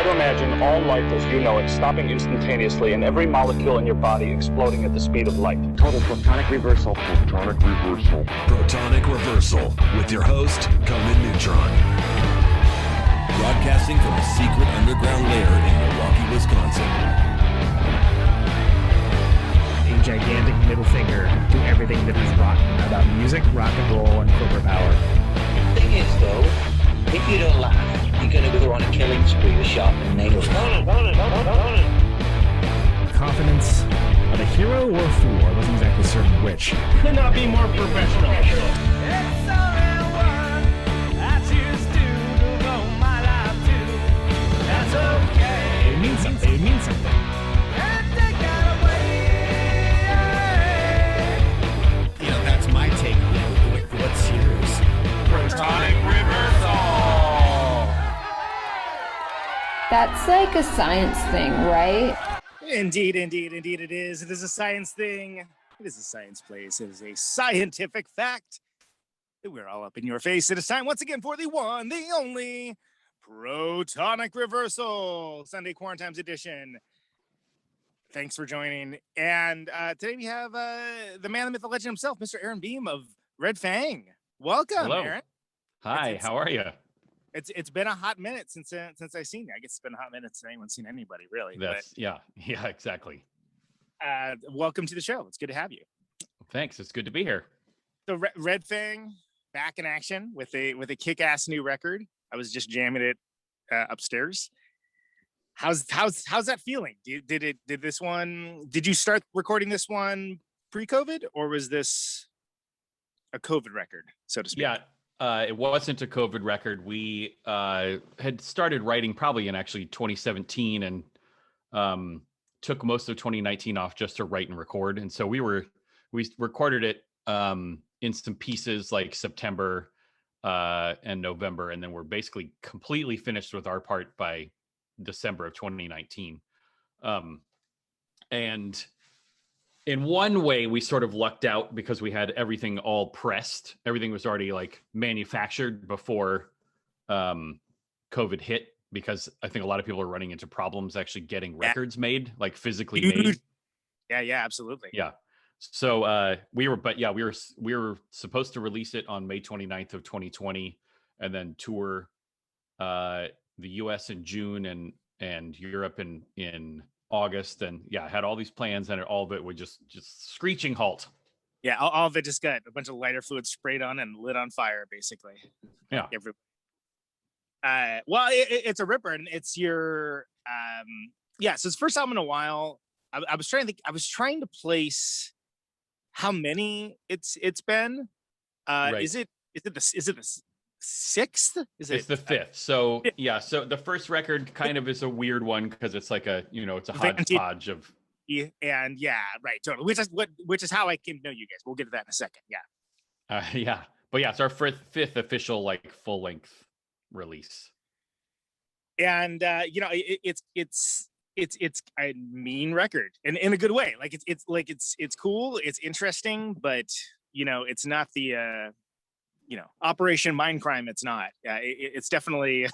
to imagine all life as you know it stopping instantaneously and every molecule in your body exploding at the speed of light. Total protonic reversal. Protonic reversal. Protonic reversal with your host, Conan Neutron. Broadcasting from a secret underground lair in Milwaukee, Wisconsin. A gigantic middle finger to everything that is rotten about music, rock and roll, and corporate power. The thing is, though, if you don't laugh, you're going to go on a killing spree with sharpened nails. Confidence of a hero or a fool. I wasn't exactly certain which. Could not be more professional. It's only one I choose to devote my life to. That's okay. It means something. It means something. And take that away. You know, that's my take. What's yours? Protonic reversal. That's like a science thing, right? Indeed it is. It is a science thing. It is a science place. It is a scientific fact. We're all up in your face. It is time once again for the one, the only Protonic Reversal Sunday Quarantimes edition. Thanks for joining. And today we have the man, the myth, the legend himself, Mr. Aaron Beam of Red Fang. Welcome, Hello. Aaron. Hi, how are you? It's been a hot minute since I've seen you. I guess it's been a hot minute since anyone's seen anybody, really. Yeah, exactly. Welcome to the show. It's good to have you. Thanks. It's good to be here. So Red Fang back in action with a kick-ass new record. I was just jamming it upstairs. How's that feeling? Did you start recording this one pre-COVID, or was this a COVID record, so to speak? Yeah. It wasn't a COVID record. We had started writing probably in actually 2017 and took most of 2019 off just to write and record. And so we recorded it in some pieces like September and November. And then we're basically completely finished with our part by December of 2019. And in one way, we sort of lucked out because we had everything all pressed. Everything was already like manufactured before COVID hit, because I think a lot of people are running into problems actually getting records made, like physically made. Yeah, absolutely. Yeah. So we were supposed to release it on May 29th of 2020 and then tour the US in June and Europe in August, and had all these plans, and all of it would just screeching halt. Yeah, all of it just got a bunch of lighter fluid sprayed on and lit on fire, basically. Yeah. Well, it's a ripper, and it's your so it's the first album in a while. I was trying to think. I was trying to place how many it's been. Right. Is it the sixth? It's the fifth. So so the first record kind of is a weird one because it's like it's a hodgepodge of and right, totally. Which is how I came to know you guys. We'll get to that in a second. But it's our fifth official like full length release. And it's a mean record, and in a good way. Like it's cool, it's interesting, but it's not the Operation Mindcrime. It's not. It's definitely.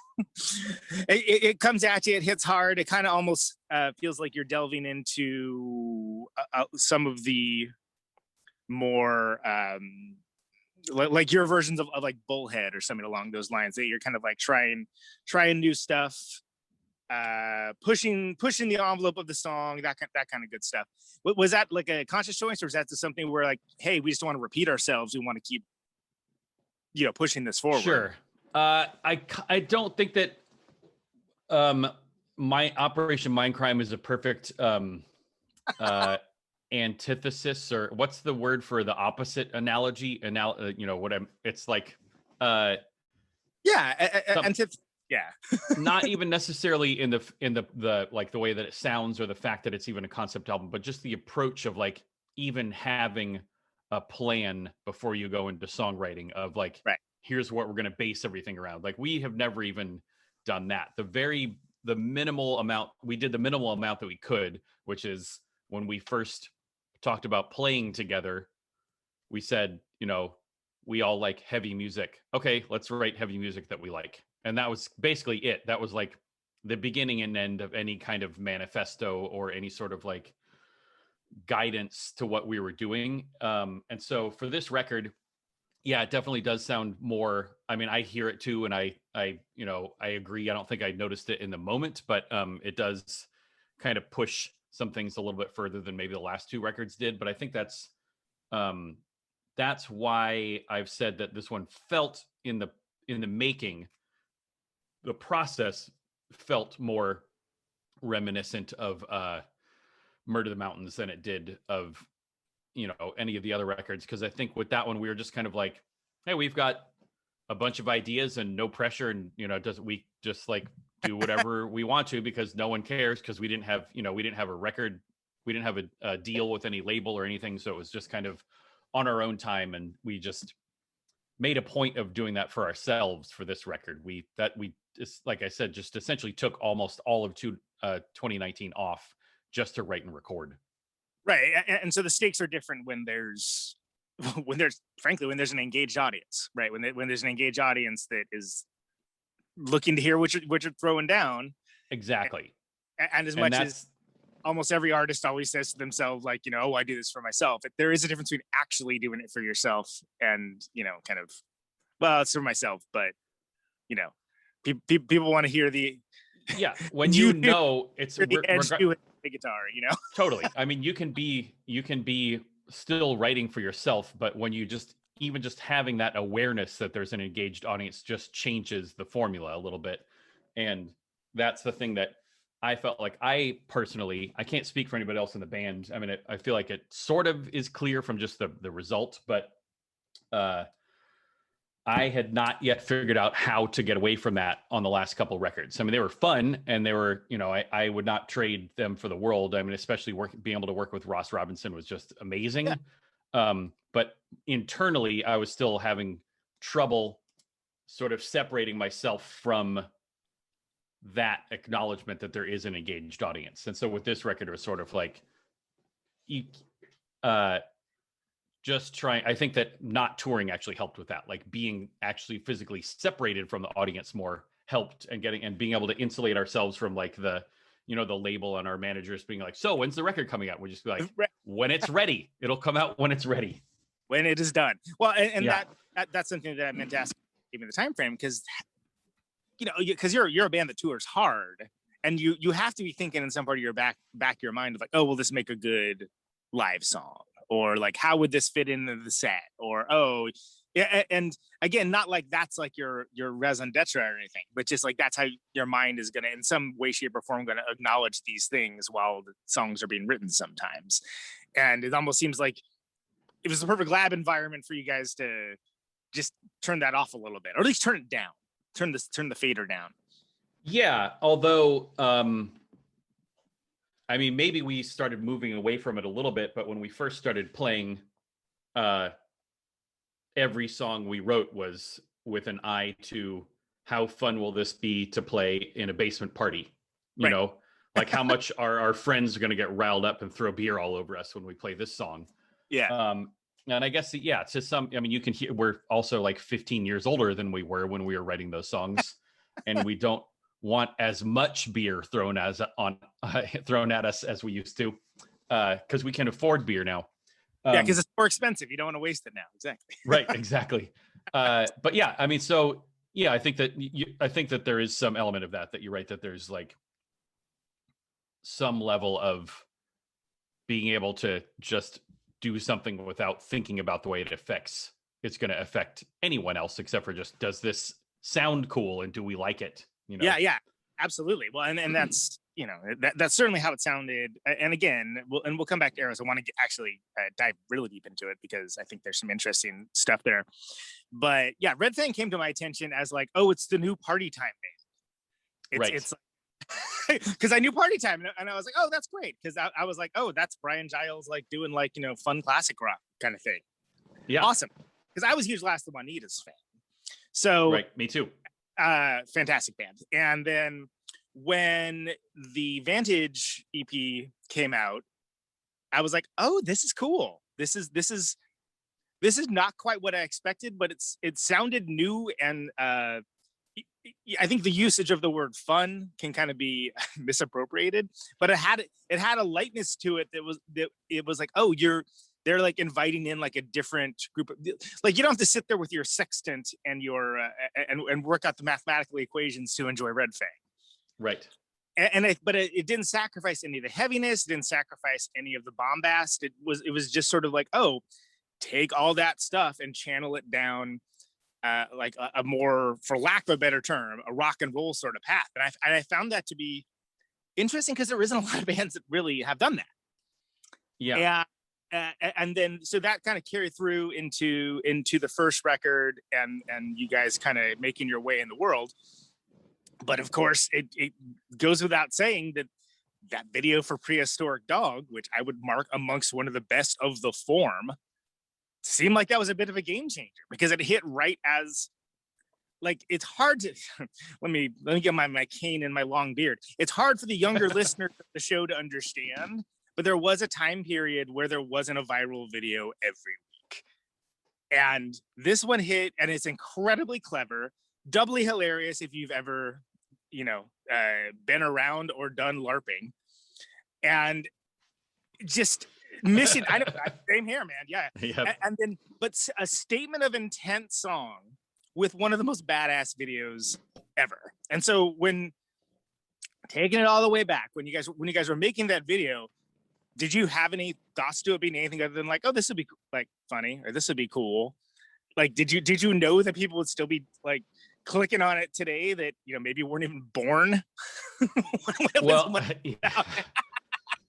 it comes at you. It hits hard. It kind of almost feels like you're delving into some of the more like your versions of like Bullhead or something along those lines. That you're kind of like trying new stuff, pushing the envelope of the song. That kind of good stuff. Was that like a conscious choice, or is that just something where like, hey, we just don't want to repeat ourselves. We want to keep pushing this forward? Sure. I don't think that my Operation Mindcrime is a perfect antithesis, or what's the word for the opposite analogy? It's like not even necessarily in the like the way that it sounds or the fact that it's even a concept album, but just the approach of like even having a plan before you go into songwriting of like, right, here's what we're going to base everything around. Like we have never even done that. The minimal amount, we did the minimal amount that we could, which is when we first talked about playing together, we said, we all like heavy music. Okay, let's write heavy music that we like. And that was basically it. That was like the beginning and end of any kind of manifesto or any sort of like guidance to what we were doing. And so for this record, yeah, it definitely does sound more, I mean, I hear it too. And I agree. I don't think I noticed it in the moment, but it does kind of push some things a little bit further than maybe the last two records did. But I think that's why I've said that this one felt in the making, the process felt more reminiscent of Murder the Mountains than it did of, any of the other records. Because I think with that one, we were just kind of like, hey, we've got a bunch of ideas and no pressure, and we just like do whatever we want to because no one cares, because we didn't have a record, we didn't have a deal with any label or anything, so it was just kind of on our own time, and we just made a point of doing that for ourselves for this record. We just, like I said, just essentially took almost all of 2019 off just to write and record. Right. And so the stakes are different when there's an engaged audience, right? When there's an engaged audience that is looking to hear what you're throwing down. Exactly. And as much as almost every artist always says to themselves, like, oh, I do this for myself. There is a difference between actually doing it for yourself and, kind of, well, it's for myself, but, people want to hear the, when it's the guitar, Totally. I mean, you can be still writing for yourself, but when you even just having that awareness that there's an engaged audience just changes the formula a little bit. And that's the thing that I felt like I can't speak for anybody else in the band. I mean, I feel like it sort of is clear from just the result, but I had not yet figured out how to get away from that on the last couple of records. I mean, they were fun, and they were, I would not trade them for the world. I mean, especially being able to work with Ross Robinson was just amazing. Yeah. But internally, I was still having trouble sort of separating myself from that acknowledgement that there is an engaged audience. And so with this record, it was sort of like, just trying, I think that not touring actually helped with that. Like being actually physically separated from the audience more helped, and being able to insulate ourselves from like the label and our managers being like, so when's the record coming out? We'll just be like, when it's ready. It'll come out when it's ready. When it is done. Well, and that's something that I meant to ask, given the time frame, because because you're a band that tours hard, and you have to be thinking in some part of your back of your mind of like, oh, will this make a good live song? Or like, how would this fit into the set? Or, oh, yeah. And again, not like that's like your raison d'etre or anything, but just like that's how your mind is going to, in some way, shape, or form, going to acknowledge these things while the songs are being written sometimes. And it almost seems like it was the perfect lab environment for you guys to just turn that off a little bit, or at least turn it down, turn the fader down. Yeah. Although, I mean, maybe we started moving away from it a little bit, but when we first started playing, every song we wrote was with an eye to how fun will this be to play in a basement party? You know, like how much our friends are going to get riled up and throw beer all over us when we play this song. Yeah. And I guess, to some, I mean, you can hear, we're also like 15 years older than we were when we were writing those songs, and we don't want as much beer thrown at us as we used to, because we can afford beer now. Because it's more expensive. You don't want to waste it now. Exactly. Right. Exactly. But yeah, I mean, so yeah, I think that there is some element of that you're right, that there's like some level of being able to just do something without thinking about the way it's going to affect anyone else, except for just, does this sound cool and do we like it? Yeah, absolutely. Well, and that's that's certainly how it sounded. And again, we'll come back to Arrows. I want to actually dive really deep into it, because I think there's some interesting stuff there. But yeah, Red Fang came to my attention as like, oh, it's the new Party Time band. It's because I knew Party Time, and I was like, oh, that's great, because I was like, oh, that's Brian Giles like doing like fun classic rock kind of thing. Yeah, awesome. Because I was a huge Last of Juanita's fan. So right, me too. Fantastic band. And then when the Vantage EP came out, I was like, oh, this is cool. This is not quite what I expected, but it sounded new and I think the usage of the word fun can kind of be misappropriated, but it had a lightness to it that it was like, oh, they're like inviting in like a different group of, like, you don't have to sit there with your sextant and your and work out the mathematical equations to enjoy Red Fang. Right. But it didn't sacrifice any of the heaviness. It didn't sacrifice any of the bombast. It was just sort of like, oh, take all that stuff and channel it down like a more, for lack of a better term, a rock and roll sort of path. And I found that to be interesting because there isn't a lot of bands that really have done that. Yeah. And then so that kind of carried through into the first record and you guys kind of making your way in the world. But of course, it goes without saying that video for Prehistoric Dog, which I would mark amongst one of the best of the form, seemed like that was a bit of a game changer because it hit right as, like, it's hard to let me get my cane and my long beard. It's hard for the younger listeners of the show to understand, but there was a time period where there wasn't a viral video every week, and this one hit, and it's incredibly clever, doubly hilarious if you've ever been around or done LARPing, and just mission. I know, same here, man. Yeah. Yep. And then, but a statement of intent song with one of the most badass videos ever. And so when taking it all the way back, when you guys were making that video, did you have any thoughts to it being anything other than like, oh, this would be like funny, or this would be cool? Like, did you know that people would still be like clicking on it today that maybe weren't even born? Well,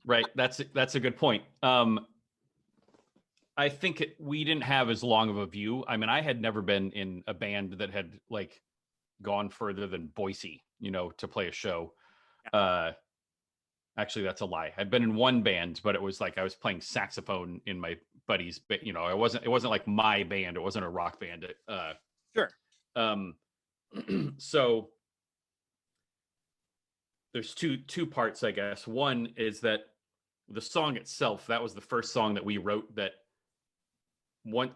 right. That's a good point. I think we didn't have as long of a view. I mean, I had never been in a band that had like gone further than Boise, to play a show. Actually, that's a lie. I'd been in one band, but it was like I was playing saxophone in my buddy's. It wasn't like my band. It wasn't a rock band. Sure. So there's two parts, I guess. One is that the song itself, that was the first song that we wrote that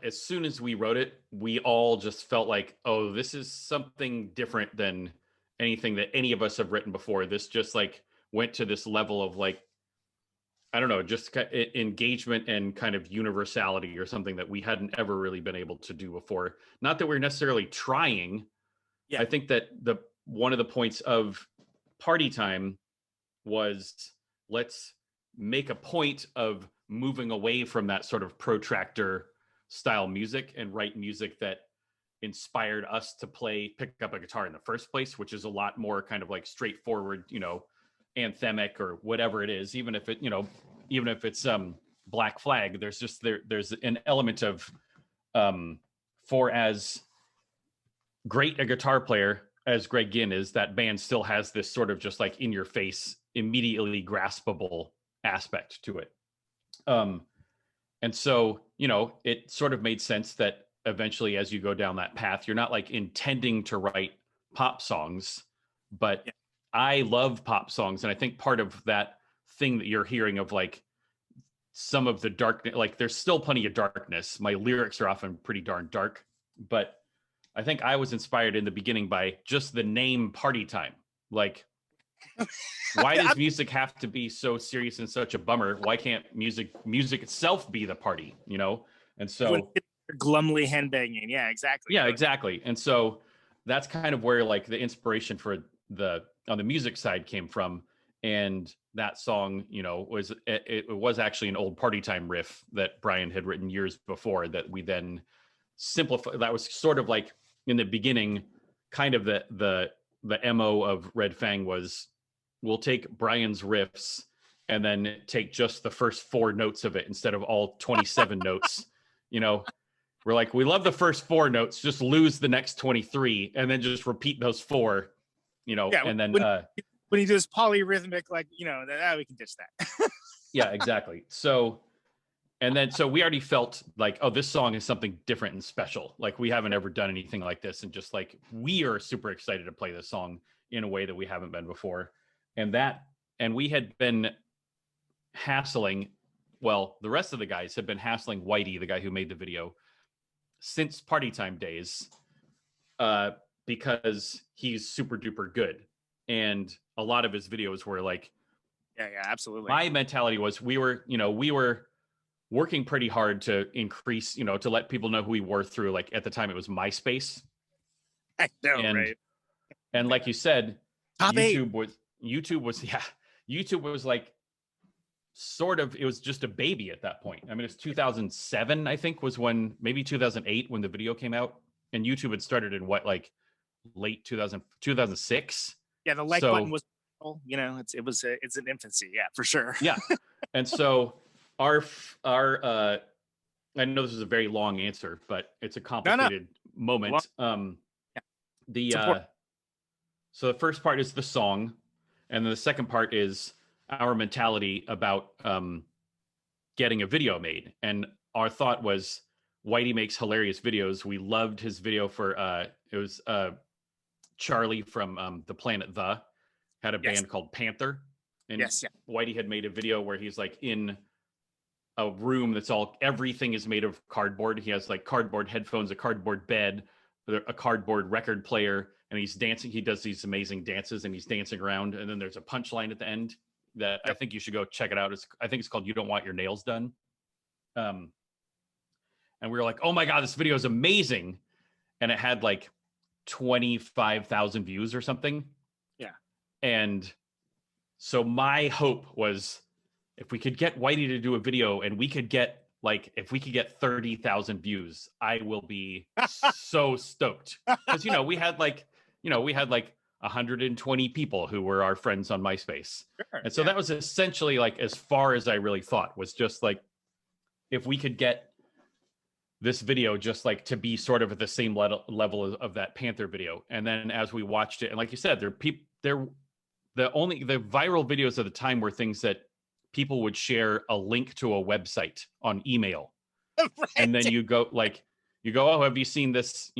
as soon as we wrote it, we all just felt like, oh, this is something different than anything that any of us have written before. This just like went to this level of like, I don't know, just engagement and kind of universality or something that we hadn't ever really been able to do before. Not that we're necessarily trying. Yeah. I think that one of the points of Party Time was, let's make a point of moving away from that sort of protractor style music and write music that inspired us to pick up a guitar in the first place, which is a lot more kind of like straightforward, anthemic or whatever it is. Even if it's Black Flag, there's an element of for as great a guitar player as Greg Ginn is, that band still has this sort of just like in your face, immediately graspable aspect to it. And so, it sort of made sense that eventually as you go down that path, you're not like intending to write pop songs, but yeah. I love pop songs. And I think part of that thing that you're hearing of like some of the darkness, like there's still plenty of darkness. My lyrics are often pretty darn dark, but I think I was inspired in the beginning by just the name Party Time. Like, why does music have to be so serious and such a bummer? Why can't music itself be the party, And so glumly handbanging. Yeah, exactly. Yeah, exactly. And so that's kind of where like the inspiration for on the music side came from. And that song, it was actually an old Party Time riff that Brian had written years before that we then simplified. That was sort of like in the beginning, kind of the MO of Red Fang was, we'll take Brian's riffs and then take just the first 4 notes of it instead of all 27 notes. We're like, we love the first 4 notes, just lose the next 23 and then just repeat those 4, yeah, and then when he does polyrhythmic, like, we can ditch that. Yeah, exactly. So we already felt like, oh, this song is something different and special. Like we haven't ever done anything like this. And just like, we are super excited to play this song in a way that we haven't been before. And we had been hassling, well, the rest of the guys had been hassling Whitey, the guy who made the video, since Party Time days, because he's super duper good. And a lot of his videos were like, yeah, absolutely. My mentality was we were working pretty hard to increase, to let people know who we were through, like at the time it was MySpace. I know, right? And like you said, Top YouTube was like sort of, it was just a baby at that point. I mean, it's 2007, I think, was when, maybe 2008 when the video came out, and YouTube had started in like late 2006. Yeah, the like button was, it's an infancy, yeah, for sure. Yeah, and so our I know this is a very long answer, but it's a complicated moment. So the first part is the song, and then the second part is our mentality about getting a video made. And our thought was, Whitey makes hilarious videos. We loved his video for it was Charlie from the Planet The had a band called Panther, and Whitey had made a video where he's like in a room that's everything is made of cardboard. He has like cardboard headphones, a cardboard bed, a cardboard record player, and he's dancing. He does these amazing dances, and he's dancing around. And then there's a punchline at the end that I think you should go check it out. I think it's called "You Don't Want Your Nails Done." And we were like, "Oh my god, this video is amazing!" And it had like 25,000 views or something. Yeah. And so my hope was, if we could get Whitey to do a video and we could get if we could get 30,000 views, I will be so stoked. Because, we had like 120 people who were our friends on MySpace. Sure, and so that was essentially like as far as I really thought, was just like, if we could get this video just like to be sort of at the same level of that Panther video. And then as we watched it, and like you said, the viral videos at the time were things that people would share a link to a website on email. Right. And then you go, oh, have you seen this,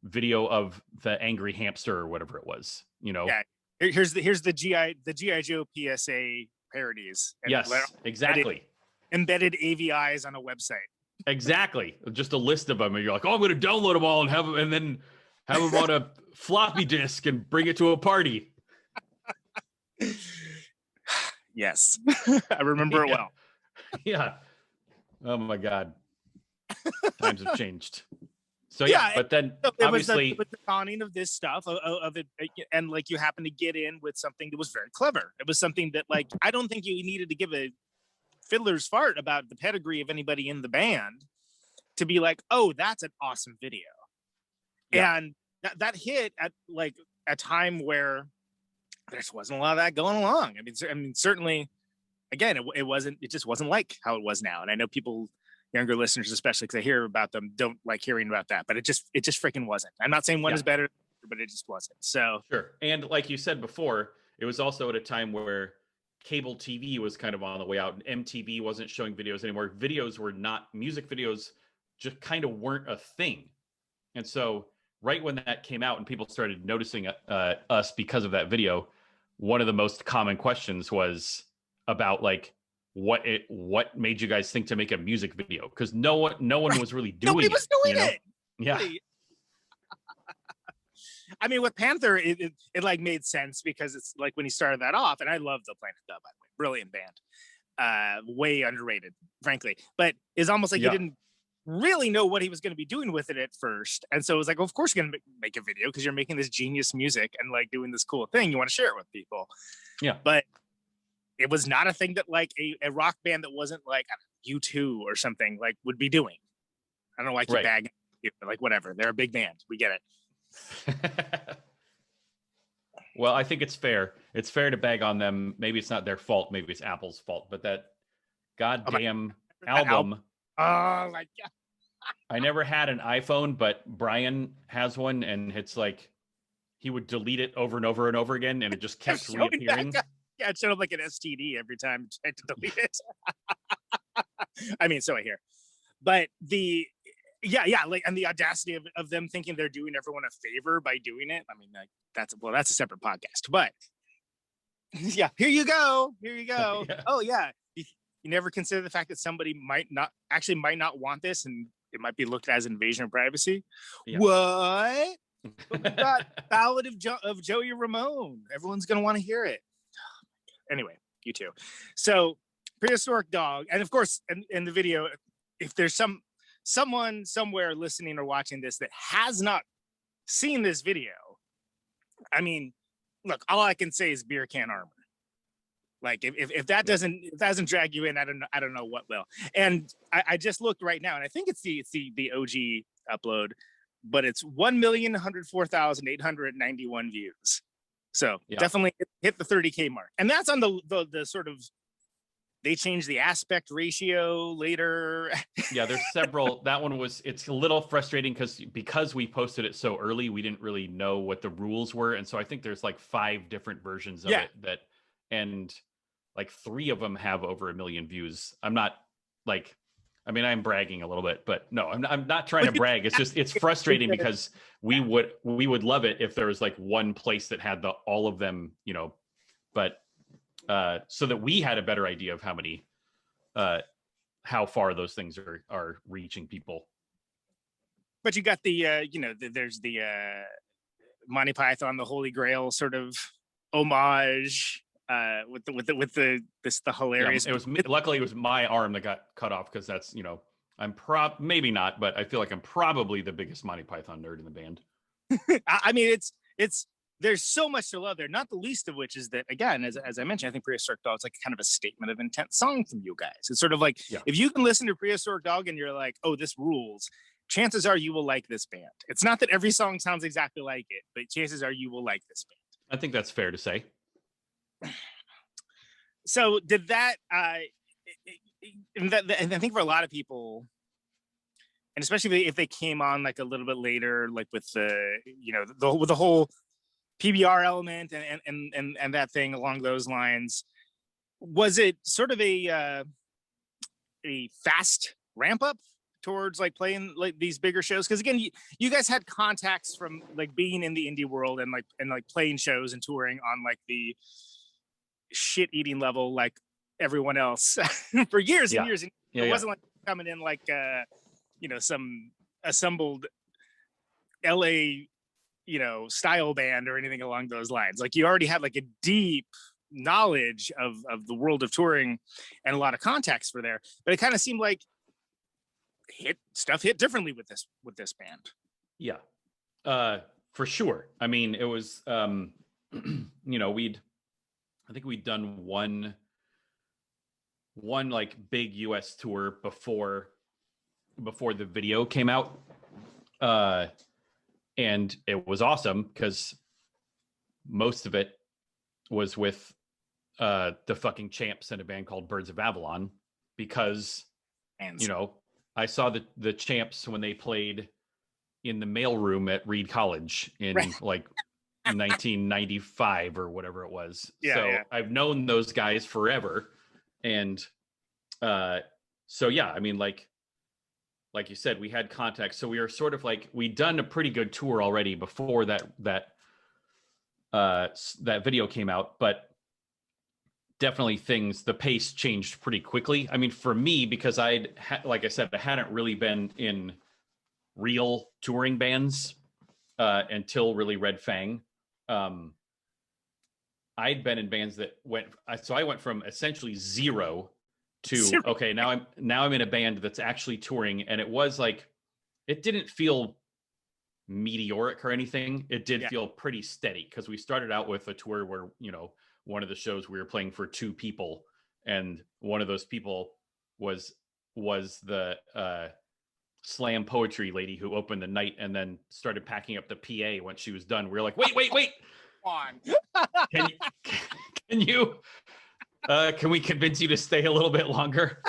video of the angry hamster or whatever it was, Yeah. Here's the GI Joe PSA parodies. Yes, exactly. Embedded AVIs on a website. Exactly. Just a list of them. And you're like, oh, I'm going to download them all and then have them on a floppy disk and bring it to a party. Yes. I remember it well. Yeah. Oh my God. Times have changed. So but then obviously it was the conning of this stuff of it, and like you happen to get in with something that was very clever. It was something that like I don't think you needed to give a fiddler's fart about the pedigree of anybody in the band to be like, oh, that's an awesome video. Yeah. And that hit at like a time where there just wasn't a lot of that going along. I mean, certainly, again, it just wasn't like how it was now. And I know people, younger listeners, especially because I hear about them, don't like hearing about that, but it just freaking wasn't. I'm not saying one is better, but it just wasn't. So sure. And like you said before, it was also at a time where cable TV was kind of on the way out, and MTV wasn't showing videos anymore. Music videos just kind of weren't a thing. And so right when that came out and people started noticing us because of that video, one of the most common questions was about like, what made you guys think to make a music video? Because no one was really doing Nobody was doing it. Yeah. I mean, with Panther, it like made sense because it's like when he started that off, and I love the Planet Dub, by the way, brilliant band, way underrated, frankly. But it's almost like he didn't really know what he was going to be doing with it at first, and so it was like, well, of course you're going to make a video because you're making this genius music and like doing this cool thing. You want to share it with people. Yeah, but it was not a thing that like a rock band that wasn't like U2 or something like would be doing. I don't know why I keep bagging, but like whatever, they're a big band. We get it. Well, I think it's fair. It's fair to bag on them. Maybe it's not their fault. Maybe it's Apple's fault. But that goddamn album. Oh my God. I never had an iPhone, but Brian has one, and it's like he would delete it over and over and over again, and it just kept reappearing. Yeah, it showed up like an STD every time I tried to delete it. I mean, so I hear. But like, and the audacity of them thinking they're doing everyone a favor by doing it. I mean, like, that's a separate podcast. But yeah, here you go. Yeah. Oh yeah, you never consider the fact that somebody might not want this, and it might be looked at as invasion of privacy. Yeah. What? But we got Ballad of Joey Ramone. Everyone's gonna want to hear it. Anyway, you too. So prehistoric dog, and of course, in the video, if there's someone somewhere listening or watching this that has not seen this video, I mean, look, all I can say is beer can armor. Like if that doesn't drag you in, I don't know what will. And I just looked right now, and I think it's the OG upload, but it's 1,104,891 views. So definitely hit the 30K mark, and that's on the sort of. They changed the aspect ratio later. Yeah, there's several. That one it's a little frustrating because we posted it so early, we didn't really know what the rules were. And so I think there's like 5 different versions of it and like 3 of them have over 1 million views. I'm not like, I mean, I'm bragging a little bit, but no, I'm not trying to brag. It's just, it's frustrating because we would love it if there was like one place that had all of them, but so that we had a better idea of how many, how far those things are reaching people. But you got the, there's the Monty Python, the Holy Grail sort of homage with the hilarious. Yeah, luckily it was my arm that got cut off because that's, I'm maybe not, but I feel like I'm probably the biggest Monty Python nerd in the band. I mean, it's. There's so much to love there, not the least of which is that, again, as I mentioned, I think Prehistoric Dog is like kind of a statement of intent song from you guys. It's sort of like, if you can listen to Prehistoric Dog and you're like, oh, this rules, chances are you will like this band. It's not that every song sounds exactly like it, but chances are you will like this band. I think that's fair to say. So did that, and I think for a lot of people, and especially if they came on like a little bit later, like with with the whole PBR element and that thing along those lines, was it sort of a fast ramp up towards like playing like these bigger shows? Because again, you guys had contacts from like being in the indie world and playing shows and touring on like the shit eating level like everyone else for years and years. And it wasn't like coming in like some assembled LA style band or anything along those lines. Like you already had like a deep knowledge of the world of touring and a lot of contacts for there, but it kind of seemed like stuff hit differently with this band. Yeah, for sure. I mean, it was, I think we'd done one like big US tour before the video came out. And it was awesome because most of it was with the fucking Champs and a band called Birds of Avalon because, I saw the Champs when they played in the mailroom at Reed College in like 1995 or whatever it was. I've known those guys forever. And I mean, like you said, we had contacts. So we were sort of like, we'd done a pretty good tour already before that video came out, but definitely the pace changed pretty quickly. I mean, for me, because like I said, I hadn't really been in real touring bands until really Red Fang. I'd been in bands that I went from essentially zero to okay, now I'm in a band that's actually touring, and it was like, it didn't feel meteoric or anything. It did feel pretty steady because we started out with a tour where one of the shows we were playing for 2 people, and one of those people was the slam poetry lady who opened the night and then started packing up the PA when she was done. We were like, wait on. Can you can we convince you to stay a little bit longer?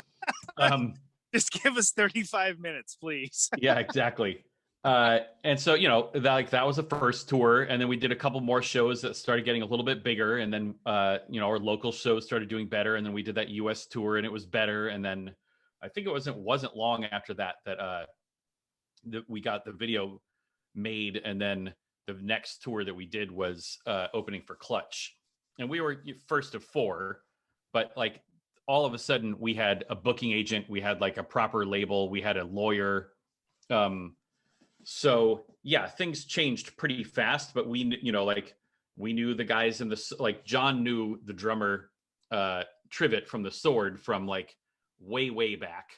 Just give us 35 minutes, please. Yeah, exactly. And so, that was the first tour. And then we did a couple more shows that started getting a little bit bigger. And then, our local shows started doing better. And then we did that US tour and it was better. And then I think it wasn't long after that we got the video made. And then the next tour that we did was opening for Clutch. And we were first of 4, but like all of a sudden we had a booking agent, we had like a proper label, we had a lawyer, So yeah, things changed pretty fast, but we knew the guys in the, like John knew the drummer Trivet from the Sword from like way back.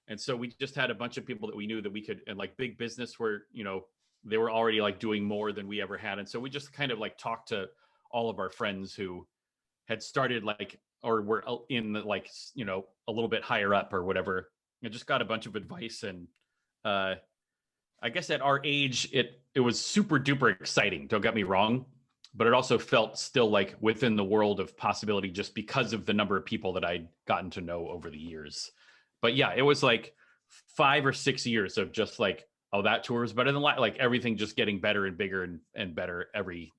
And so we just had a bunch of people that we knew that we could, and like big business where, they were already like doing more than we ever had. And so we just kind of like talked to all of our friends who had started like, or were in the, like, a little bit higher up or whatever. I just got a bunch of advice. And I guess at our age, it was super duper exciting. Don't get me wrong, but it also felt still like within the world of possibility just because of the number of people that I'd gotten to know over the years. But yeah, it was like 5 or 6 years of just like, oh, that tour is better than like everything just getting better and bigger and better every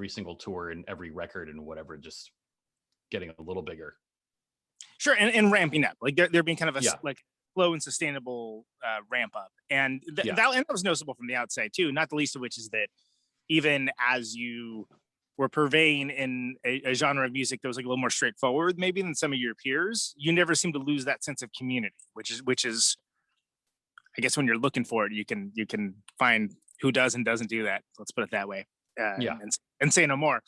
single tour and every record and whatever, just getting a little bigger. Sure. And ramping up, like there being kind of a like slow and sustainable ramp up. And that was noticeable from the outside too, not the least of which is that even as you were purveying in a genre of music that was like a little more straightforward maybe than some of your peers, you never seem to lose that sense of community, which is I guess when you're looking for it, you can find who does and doesn't do that. Let's put it that way. And say no more.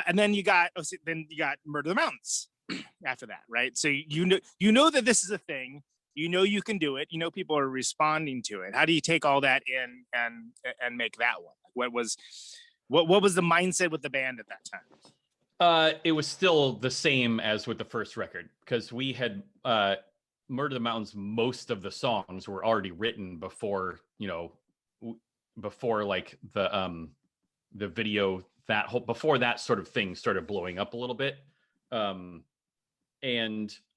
And then you got Murder the Mountains after that, right? So you know that this is a thing. You can do it. People are responding to it. How do you take all that in and make that one? What was the mindset with the band at that time? It was still the same as with the first record, because we had Murder the Mountains. Most of the songs were already written before like the video, before that sort of thing started blowing up a little bit. And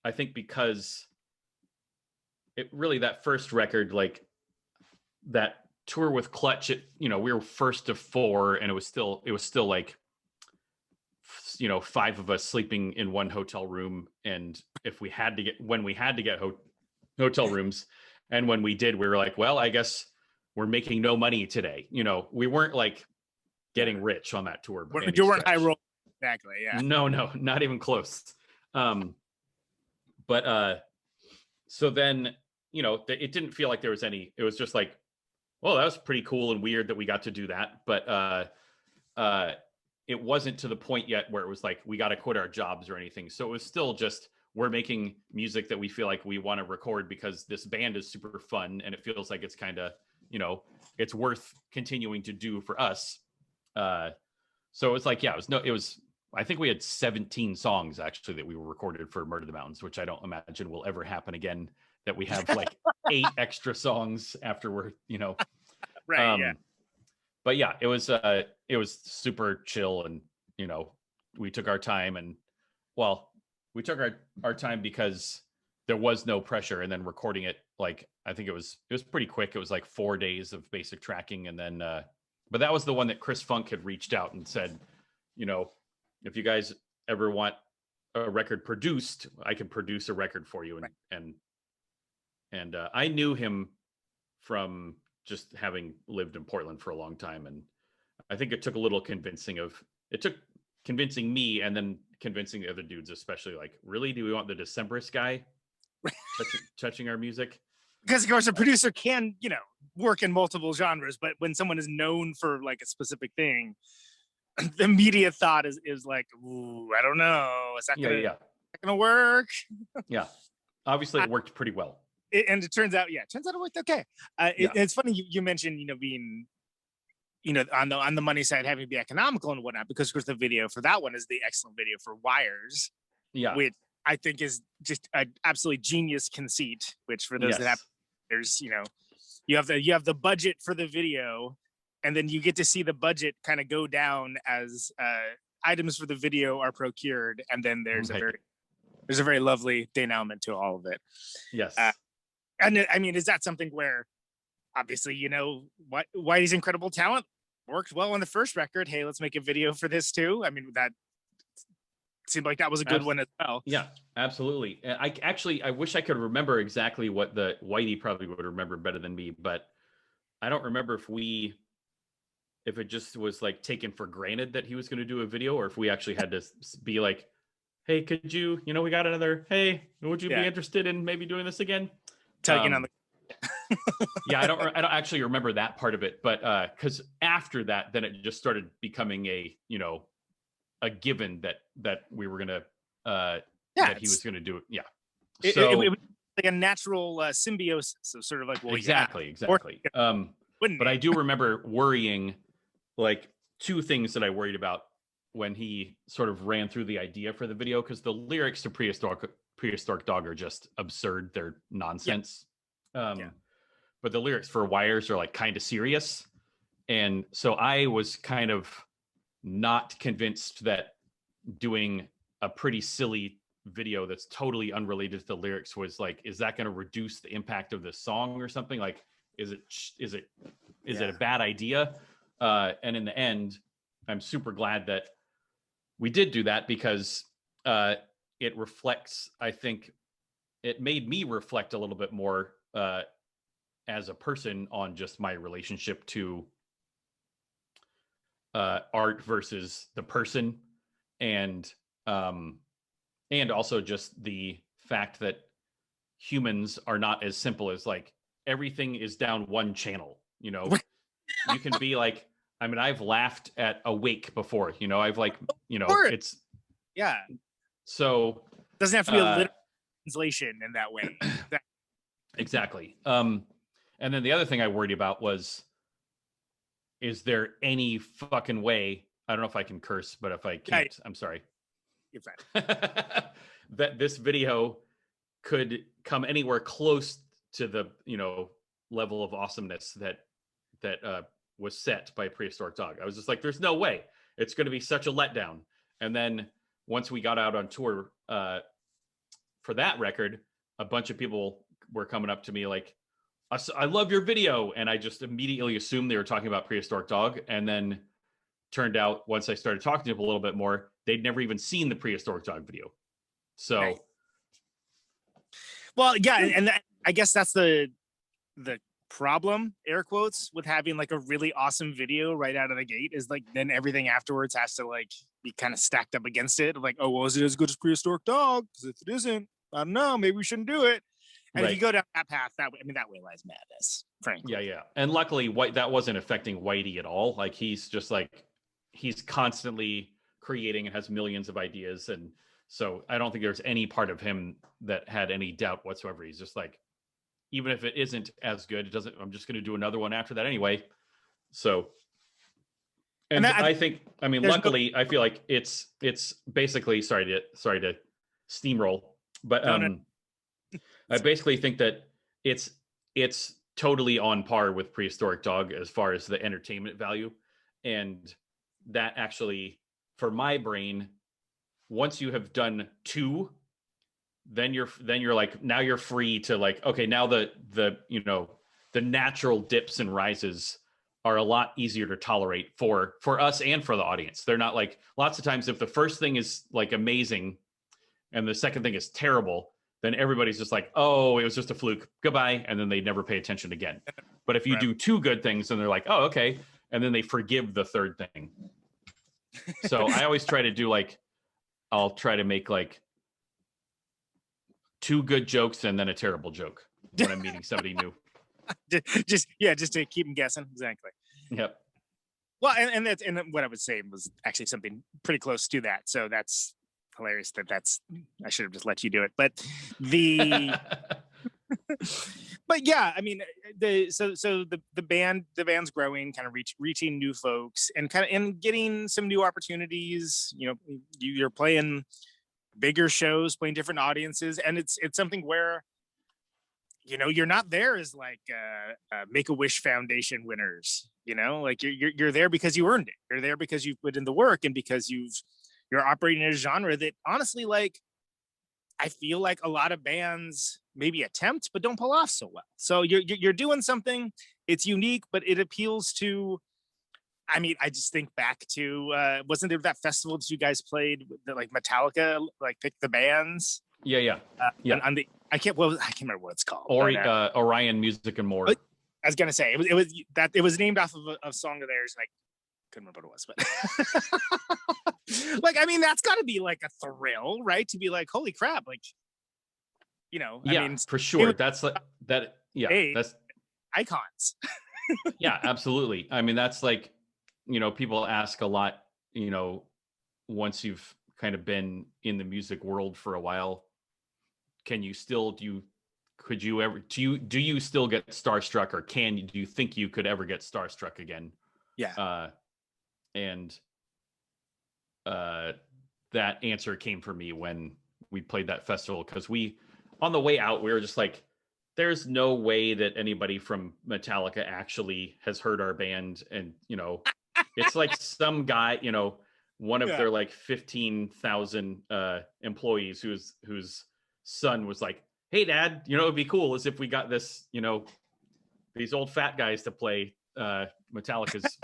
I think because it really, that first record, like that tour with Clutch, we were first of 4, and it was still like 5 of us sleeping in one hotel room. And when we had to get hotel rooms, and when we did, we were like, well, I guess we're making no money today. We weren't like getting rich on that tour. You weren't high roll. Exactly. Yeah. No, not even close. But so then, it didn't feel like there was any, it was just like, well, that was pretty cool and weird that we got to do that. But it wasn't to the point yet where it was like, we got to quit our jobs or anything. So it was still just, we're making music that we feel like we want to record because this band is super fun. And it feels like it's kind of, it's worth continuing to do for us. So it was like, I think we had 17 songs actually that we were recorded for Murder the Mountains, which I don't imagine will ever happen again, that we have like 8 extra songs after we're, right. But yeah, it was super chill, and, we took our time, and we took our time because there was no pressure, and then recording it, like, I think it was pretty quick. It was like 4 days of basic tracking. And then, but that was the one that Chris Funk had reached out and said, if you guys ever want a record produced, I can produce a record for you. And I knew him from just having lived in Portland for a long time. And I think it took a little convincing me, and then convincing the other dudes, especially, like, really, do we want the Decemberist guy touching our music? Because of course a producer can, work in multiple genres, but when someone is known for like a specific thing, the immediate thought is like, ooh, I don't know. Is that gonna work? Yeah. Obviously it worked pretty well. And it turns out it worked okay. It's funny you mentioned, being, on the money side, having to be economical and whatnot, because of course the video for that one is the excellent video for Wires. Yeah. Which I think is just an absolutely genius conceit, which for those that have, there's, you have the budget for the video, and then you get to see the budget kind of go down as items for the video are procured, and then there's a very lovely denouement to all of it. Yes. And I mean, is that something where, obviously, Whitey's incredible talent worked well on the first record? Hey, let's make a video for this too. I mean, that seemed like that was a good one as well. Yeah, absolutely. I wish I could remember exactly what the Whitey probably would remember better than me, but I don't remember if it just was like taken for granted that he was going to do a video, or if we actually had to be like, hey, could you, we got another, hey, would you be interested in maybe doing this again? Tugging on the Yeah, I don't actually remember that part of it, but because after that, then it just started becoming a given that we were gonna that he was gonna do it. Yeah, so it was like a natural symbiosis, so sort of like, well, exactly. Wouldn't But it? I do remember worrying, like two things that I worried about when he sort of ran through the idea for the video, because the lyrics to Prehistoric Dog are just absurd. They're nonsense. But the lyrics for Wires are like kind of serious. And so I was kind of not convinced that doing a pretty silly video that's totally unrelated to the lyrics was like, is that going to reduce the impact of this song or something? Like, is it a bad idea? And in the end, I'm super glad that we did do that, because it reflects, I think it made me reflect a little bit more as a person on just my relationship to art versus the person, and also just the fact that humans are not as simple as like everything is down one channel. You can be like, I mean, I've laughed at Awake before, I've like, it's so doesn't have to be a literal translation in that way. Exactly. And then the other thing I worried about was, is there any fucking way, I don't know if I can curse, but if I can't, I'm sorry. You're fine. That this video could come anywhere close to the, level of awesomeness that was set by Prehistoric Dog. I was just like, there's no way. It's going to be such a letdown. And then once we got out on tour for that record, a bunch of people were coming up to me like, I love your video. And I just immediately assumed they were talking about Prehistoric Dog. And then turned out, once I started talking to them a little bit more, they'd never even seen the Prehistoric Dog video. So, right. Well, yeah. And I guess that's the problem, air quotes, with having like a really awesome video right out of the gate, is like, then everything afterwards has to like be kind of stacked up against it. Like, oh, well, is it as good as Prehistoric Dog? Because if it isn't, I don't know, maybe we shouldn't do it. And if you go down that path, that way lies madness, frankly. Yeah. And luckily, that wasn't affecting Whitey at all. Like, he's just like, he's constantly creating and has millions of ideas. And so I don't think there's any part of him that had any doubt whatsoever. He's just like, even if it isn't as good, I'm just going to do another one after that anyway. So, and I think, I mean, luckily, I feel like it's basically, sorry to steamroll, but I basically think that it's totally on par with Prehistoric Dog as far as the entertainment value. And that actually, for my brain, once you have done two, then you're like, now you're free to like, okay, now the natural dips and rises are a lot easier to tolerate for us and for the audience. They're not like, lots of times if the first thing is like amazing and the second thing is terrible, then everybody's just like, oh, it was just a fluke, goodbye. And then they never pay attention again. But if you do two good things, then they're like, oh, okay. And then they forgive the third thing. So I always try to do like, I'll try to make like two good jokes and then a terrible joke when I'm meeting somebody new. just to keep them guessing. Exactly. Yep. Well, and what I was saying was actually something pretty close to that. So that's hilarious. I should have just let you do it. But but yeah, I mean, the band's growing, kind of reaching new folks, and getting some new opportunities. You're playing bigger shows, playing different audiences, and it's something where you're not there as like Make-A-Wish Foundation winners. Like you're there because you earned it. You're there because you've put in the work, and because you're operating in a genre that honestly, like, I feel like a lot of bands maybe attempt but don't pull off so well. So you're doing something. It's unique, but it appeals to. I mean, I just think back to wasn't there that festival that you guys played that like Metallica like picked the bands? Yeah. I can't remember what it's called. Orion Music and More. I was gonna say it was named off of a song of theirs, and I couldn't remember what it was, but like, I mean, that's got to be like a thrill, right? To be like, holy crap, like, I mean, for sure. That's like that. Yeah, icons. Yeah, absolutely. I mean, that's like, people ask a lot, once you've kind of been in the music world for a while, do you still get starstruck, or do you think you could ever get starstruck again? Yeah. That answer came for me when we played that festival, because on the way out, we were just like, there's no way that anybody from Metallica actually has heard our band. And, it's like some guy, one of their like 15,000 employees whose son was like, hey, Dad, it'd be cool as if we got this, these old fat guys to play Metallica's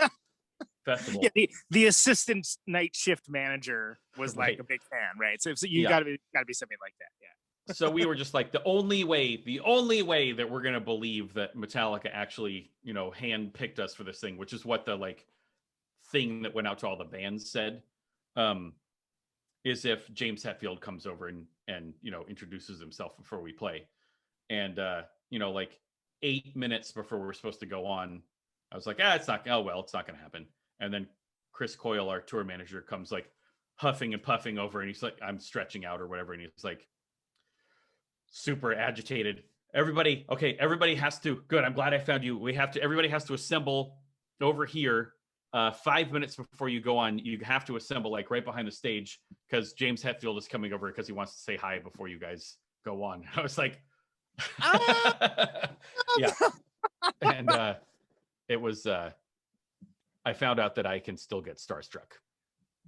festival. Yeah, the assistant night shift manager was like a big fan, right? So you gotta be something like that. Yeah. So we were just like, the only way that we're gonna believe that Metallica actually, handpicked us for this thing, which is what the like thing that went out to all the bands said, is if James Hetfield comes over and introduces himself before we play. And like 8 minutes before we're supposed to go on, I was like, it's not gonna happen. And then Chris Coyle, our tour manager, comes like huffing and puffing over, and he's like, I'm stretching out or whatever, and he's like super agitated. Everybody has to, good, I'm glad I found you. Everybody has to assemble over here 5 minutes before you go on. You have to assemble like right behind the stage, because James Hetfield is coming over because he wants to say hi before you guys go on. I was like, yeah. And it was, I found out that I can still get starstruck.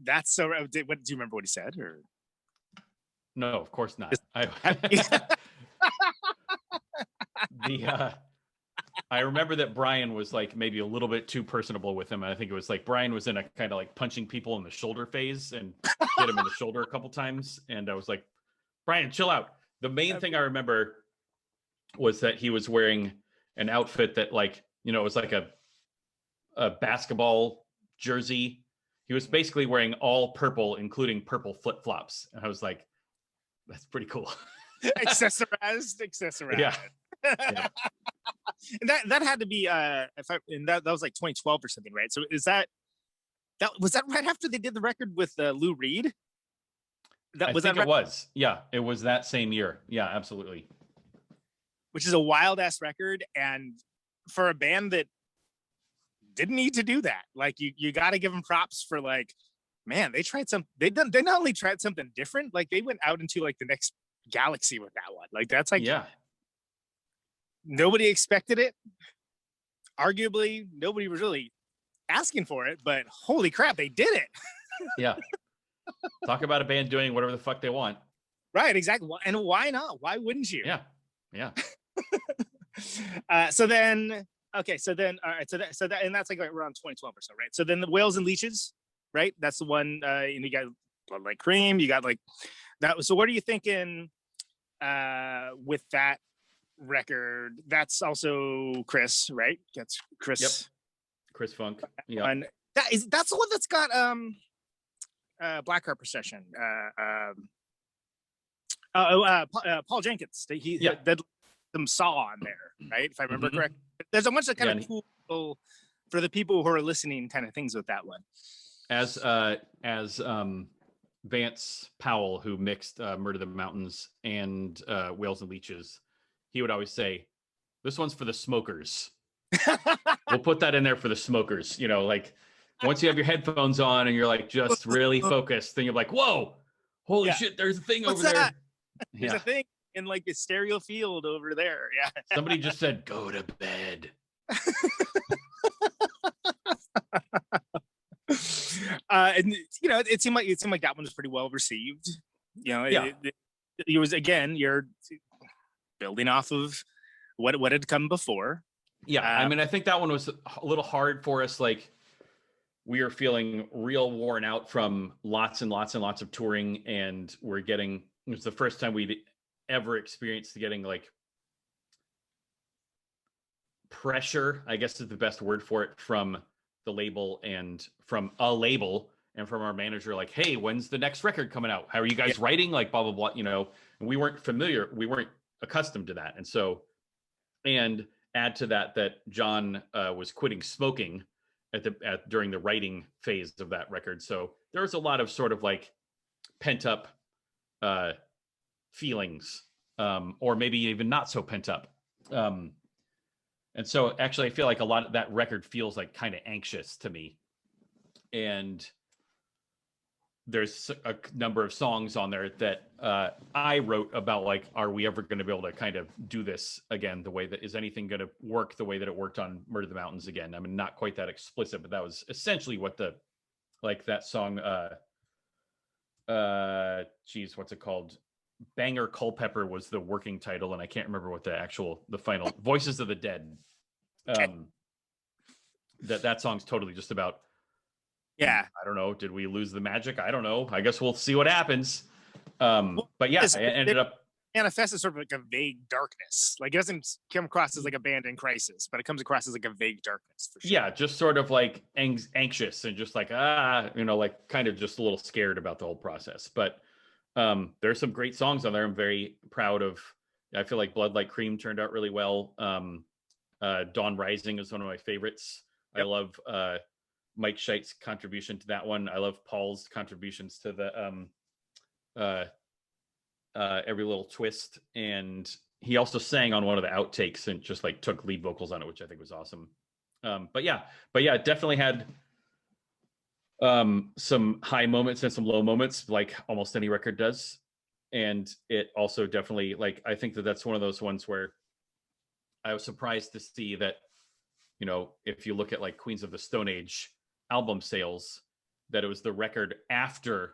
That's so. Do you remember what he said? Or no, of course not. I remember that Brian was like maybe a little bit too personable with him. And I think it was like Brian was in a kind of like punching people in the shoulder phase and hit him in the shoulder a couple times. And I was like, Brian, chill out. The main thing I remember was that he was wearing an outfit that like, it was like a basketball jersey. He was basically wearing all purple, including purple flip-flops. And I was like, that's pretty cool. accessorized. Yeah. And that had to be that was like 2012 or something, right? So was that right after they did the record with Lou Reed? I think it was. Yeah, it was that same year. Yeah, absolutely. Which is a wild ass record, and for a band that didn't need to do that, like you got to give them props for like, man, they not only tried something different, like they went out into like the next galaxy with that one. Like that's like, yeah, nobody expected it. Arguably, nobody was really asking for it, but holy crap, they did it. Yeah. Talk about a band doing whatever the fuck they want. Right, exactly. And why not? Why wouldn't you? Yeah. Yeah. So then, all right. So that, and that's like around 2012 or so, right? So then the Whales and Leeches, right? That's the one. You got Blood Like Cream. You got like that. So what are you thinking with that record? That's also Chris, right? That's Chris. Yep. Chris Funk. Yeah. And that's the one that's got Blackheart Procession. Paul Jenkins. He did some Saw on there, right? If I remember correct. There's a bunch of kind of cool for the people who are listening kind of things with that one. As Vance Powell, who mixed Murder the Mountains and Whales and Leeches, he would always say, "This one's for the smokers." We'll put that in there for the smokers. Like once you have your headphones on and you're like just really focused, then you're like, "Whoa, holy shit! There's a thing over there." There's a thing in like the stereo field over there. Yeah. Somebody just said, "Go to bed." And it seemed like that one was pretty well received. It was, again, you're building off of what had come before. Yeah, I mean, I think that one was a little hard for us. Like, we are feeling real worn out from lots and lots and lots of touring, and it was the first time we'd ever experienced getting like pressure, I guess is the best word for it, from the label and from a label and from our manager, like, "Hey, when's the next record coming out? How are you guys writing?" Like, blah, blah, blah, and we weren't accustomed to that. And so, and add to that John was quitting smoking during the writing phase of that record. So there was a lot of sort of like pent up feelings, or maybe even not so pent up. And so actually I feel like a lot of that record feels like kind of anxious to me. And there's a number of songs on there that I wrote about, like, are we ever going to be able to kind of do this again? The way that, is anything going to work the way that it worked on Murder the Mountains again? I mean, not quite that explicit, but that was essentially what that song, what's it called? Banger Culpepper was the working title. And I can't remember what the final Voices of the Dead. That song's totally just about, yeah, I don't know, did we lose the magic? I don't know. I guess we'll see what happens. But yeah, it ended up manifests as sort of like a vague darkness. Like, it doesn't come across as like a band in crisis, but it comes across as like a vague darkness for sure. Yeah, just sort of like anxious and just like, like kind of just a little scared about the whole process. But there's some great songs on there. I'm very proud of. I feel like Blood Like Cream turned out really well. Dawn Rising is one of my favorites. Yep. I love Mike Scheidt's contribution to that one. I love Paul's contributions to the Every Little Twist, and he also sang on one of the outtakes and just like took lead vocals on it, which I think was awesome. But yeah, definitely had some high moments and some low moments, like almost any record does. And it also definitely, like, I think that's one of those ones where I was surprised to see that, you know, if you look at like Queens of the Stone Age album sales, that it was the record after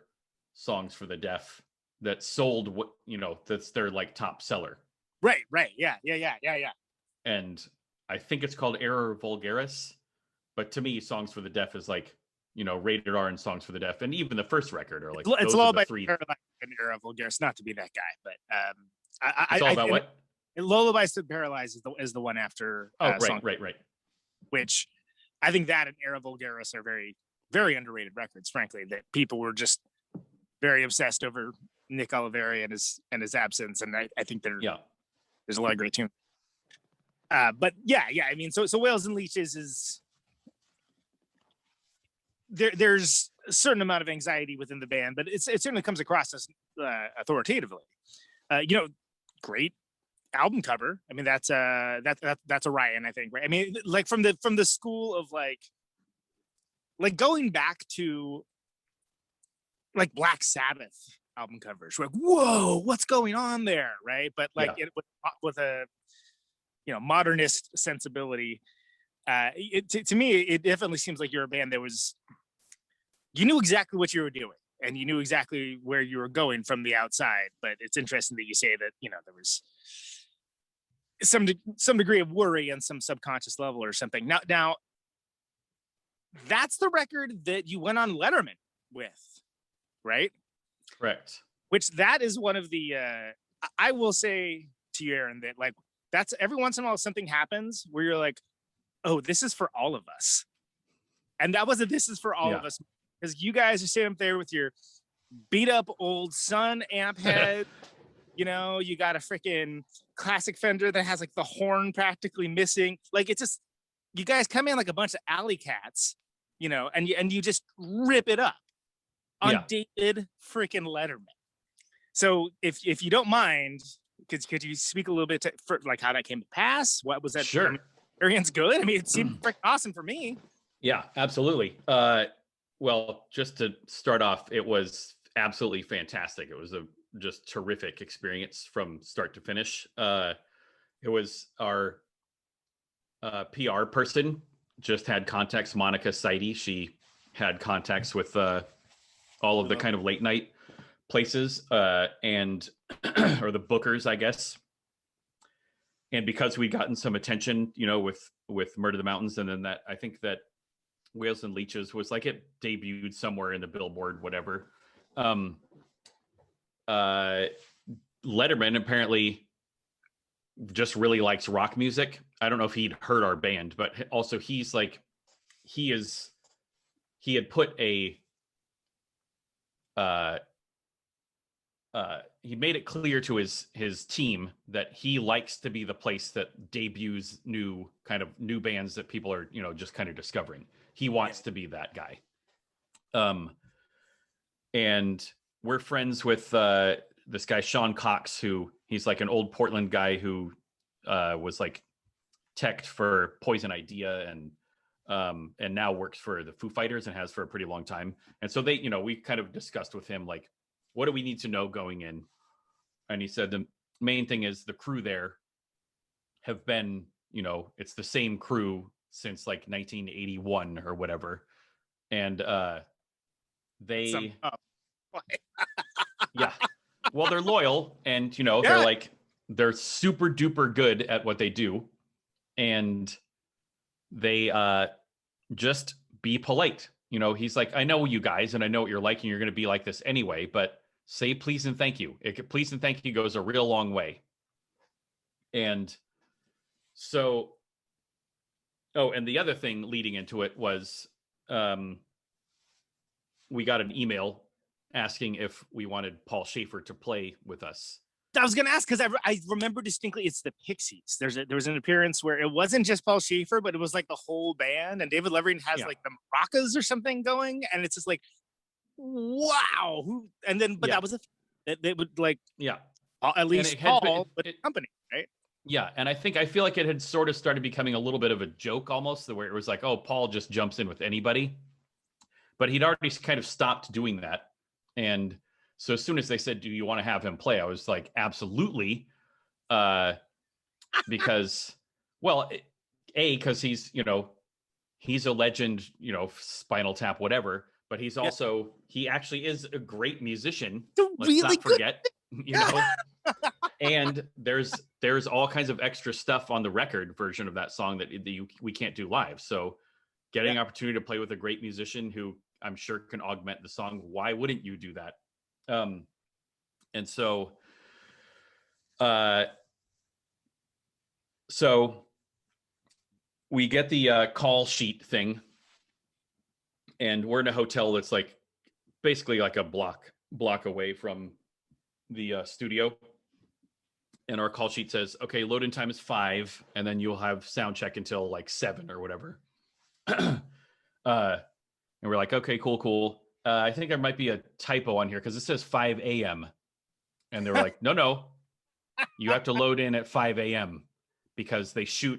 Songs for the Deaf that sold what, you know, that's their like top seller. Right. Yeah. And I think it's called Era Vulgaris, but to me, Songs for the Deaf is like, you know, Rated R and Songs for the Deaf, and even the first record are like, it's Lullaby Paralyzed and Era Vulgaris, not to be that guy, but it's all about what? Lullaby Paralyzed is the one after. Right. Which I think that and Era Vulgaris are very, very underrated records, frankly, that people were just very obsessed over Nick Oliveri and his absence. And I think there's a lot of great tunes. But yeah. I mean, so Whales and Leeches is there's a certain amount of anxiety within the band, but it certainly comes across as authoritatively. Great album cover. I mean, that's Orion, I think, right? I mean, like from the school of like going back to like Black Sabbath album covers. We're like, whoa, what's going on there, right? But like it with a modernist sensibility. To me, it definitely seems like you're a band that you knew exactly what you were doing and you knew exactly where you were going from the outside. But it's interesting that you say that, you know, there was some degree of worry on some subconscious level or something. Now that's the record that you went on Letterman with, right? Correct. Which that is one of the I will say to you, Aaron, that like that's every once in a while something happens where you're like, oh, this is for all of us. And that was this is for all of us, because you guys are sitting up there with your beat up old Sun amp head. You know, you got a freaking classic Fender that has like the horn practically missing. Like, it's just, you guys come in like a bunch of alley cats, you know, and you just rip it up on David freaking Letterman. So if you don't mind, could you speak a little bit for like how that came to pass? What was that? Sure. Experience good? I mean, it seemed freaking awesome for me. Yeah, absolutely. Well, just to start off, it was absolutely fantastic. It was a just terrific experience from start to finish. It was our PR person just had contacts, Monica Seide. She had contacts with all of the kind of late night places and or the bookers, I guess. And because we'd gotten some attention, you know, with Murder the Mountains, and then that I think that Whales and Leeches was like it debuted somewhere in the Billboard, whatever. Letterman apparently just really likes rock music. I don't know if he'd heard our band, but also he had put a he made it clear to his team that he likes to be the place that debuts new bands that people are, just kind of discovering. He wants to be that guy. And we're friends with this guy Sean Cox, who he's like an old Portland guy who was like teched for Poison Idea and now works for the Foo Fighters and has for a pretty long time. And so they, we kind of discussed with him, like, what do we need to know going in? And he said the main thing is the crew there have been, it's the same crew since like 1981 or whatever. And they, yeah, well, they're loyal and, they're super duper good at what they do. And they just be polite. He's like, I know you guys and I know what you're like and you're going to be like this anyway, but say please and thank you. Please and thank you goes a real long way. And so, and the other thing leading into it was we got an email asking if we wanted Paul Schaefer to play with us. I was going to ask because I remember distinctly it's the Pixies. There was an appearance where it wasn't just Paul Schaefer, but it was like the whole band, and David Levering has like the maracas or something going, and it's just like, wow. That was they would like at least Paul with the company, right? Yeah, and I feel like it had sort of started becoming a little bit of a joke almost, where it was like, oh, Paul just jumps in with anybody, but he'd already kind of stopped doing that. And so as soon as they said, do you want to have him play? I was like, absolutely. Because, well, because he's, he's a legend, Spinal Tap, whatever, but he's also, he actually is a great musician. Let's not forget, and there's all kinds of extra stuff on the record version of that song that we can't do live. So getting an opportunity to play with a great musician who I'm sure can augment the song, why wouldn't you do that? And so, so we get the call sheet thing, and we're in a hotel that's like basically like a block away from the studio. And our call sheet says, okay, load-in time is 5, and then you'll have sound check until like 7 or whatever. And we're like, okay, cool. I think there might be a typo on here because it says 5 a.m. And they were like, no, you have to load in at 5 a.m. because they do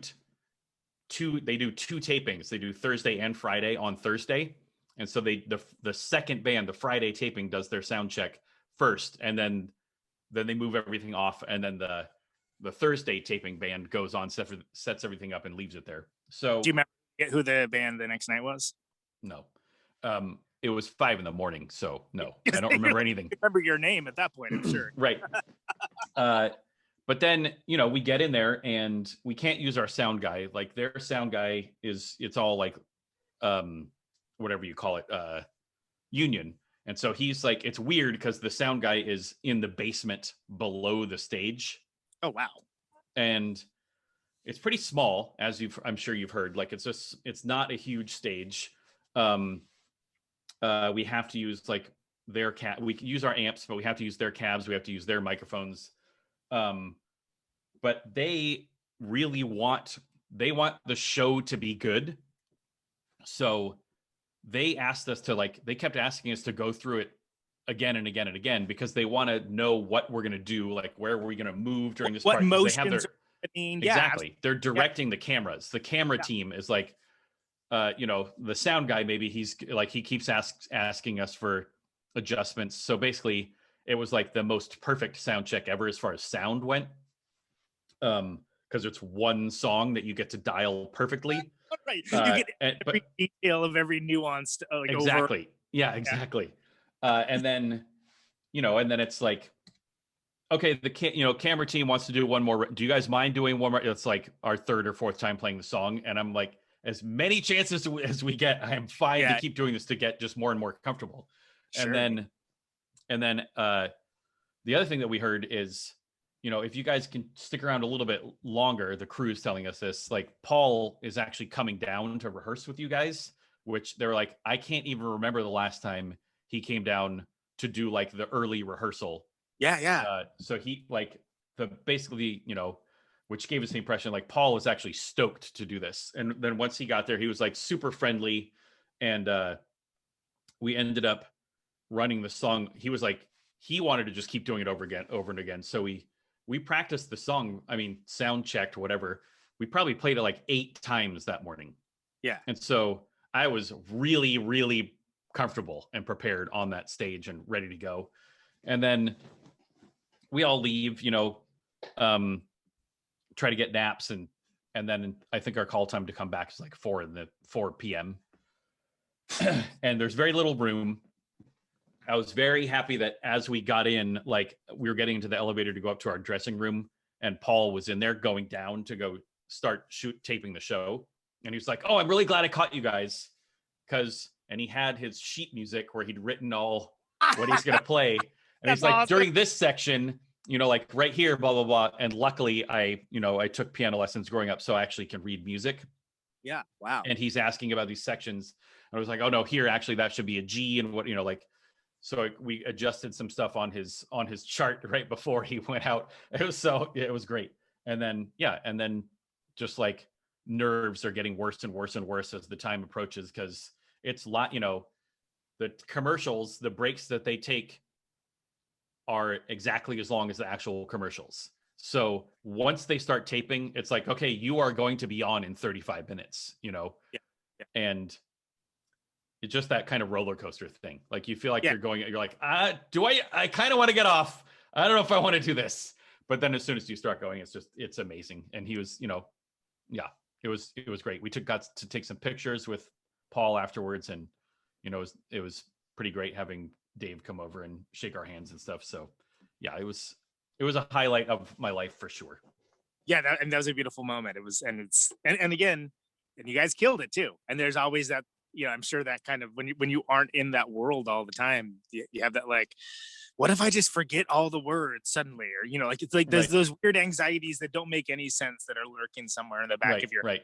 2 tapings. They do Thursday and Friday on Thursday. And so the second band, the Friday taping, does their sound check first, and then they move everything off, and then the Thursday taping band goes on, sets everything up and leaves it there. So do you remember who the band the next night was? No. It was 5 a.m. So no, I don't remember anything. I remember your name at that point, I'm sure. Right. But then, we get in there and we can't use our sound guy. Like their sound guy it's all like, whatever you call it, union. And so he's like, it's weird because the sound guy is in the basement below the stage. Oh, wow. And it's pretty small, as I'm sure you've heard. Like it's not a huge stage. We have to use like their we can use our amps, but we have to use their cabs. We have to use their microphones. But they really want the show to be good. So they asked us to they kept asking us to go through it again and again and again because they want to know what we're going to do. Like, where are we going to move during this part? What motions? Exactly. They're directing the cameras. The camera team is like, the sound guy, maybe he's like, he keeps asking us for adjustments. So basically it was like the most perfect sound check ever as far as sound went. Because it's one song that you get to dial perfectly. Right. You get every detail of every nuance. Exactly. Over. Yeah, exactly. And then it's like, okay, the camera team wants to do one more. Do you guys mind doing one more? It's like our 3rd or 4th time playing the song. And I'm like, as many chances as we get, I am fine to keep doing this to get just more and more comfortable. Sure. And then the other thing that we heard is, if you guys can stick around a little bit longer, the crew's telling us this, like Paul is actually coming down to rehearse with you guys, which they're like, I can't even remember the last time he came down to do like the early rehearsal, Yeah. So he basically, which gave us the impression like Paul was actually stoked to do this. And then once he got there, he was like super friendly, and we ended up running the song. He was like, he wanted to just keep doing it over and again. So we practiced the song. I mean, sound checked, whatever. We probably played it like 8 times that morning. Yeah. And so I was really, really comfortable and prepared on that stage and ready to go. And then we all leave, try to get naps, and then I think our call time to come back is like 4 p.m. And there's very little room. I was very happy that as we got in, like we were getting into the elevator to go up to our dressing room, and Paul was in there going down to go start taping the show. And he was like, "Oh, I'm really glad I caught you guys." And he had his sheet music where he'd written all what he's going to play. And he's like, awesome. During this section, like right here, blah, blah, blah. And luckily I took piano lessons growing up, so I actually can read music. Yeah. Wow. And he's asking about these sections. And I was like, oh no, here, actually, that should be a G, and what, so we adjusted some stuff on his chart right before he went out. It was great. And then just like nerves are getting worse and worse and worse as the time approaches, because it's the commercials, the breaks that they take are exactly as long as the actual commercials. So once they start taping, it's like, okay, you are going to be on in 35 minutes, Yeah. And it's just that kind of roller coaster thing. Like you feel like you're like, I kind of want to get off. I don't know if I want to do this. But then as soon as you start going, it's amazing. And he was, it was great. We got to take some pictures with Paul afterwards, and it was pretty great having Dave come over and shake our hands and stuff. So yeah, it was a highlight of my life for sure. Yeah, that was a beautiful moment. It was, and again, and you guys killed it too. And there's always that, I'm sure that kind of when you aren't in that world all the time, you have that like, what if I just forget all the words suddenly? Or, like it's like there's those weird anxieties that don't make any sense that are lurking somewhere in the back of your right.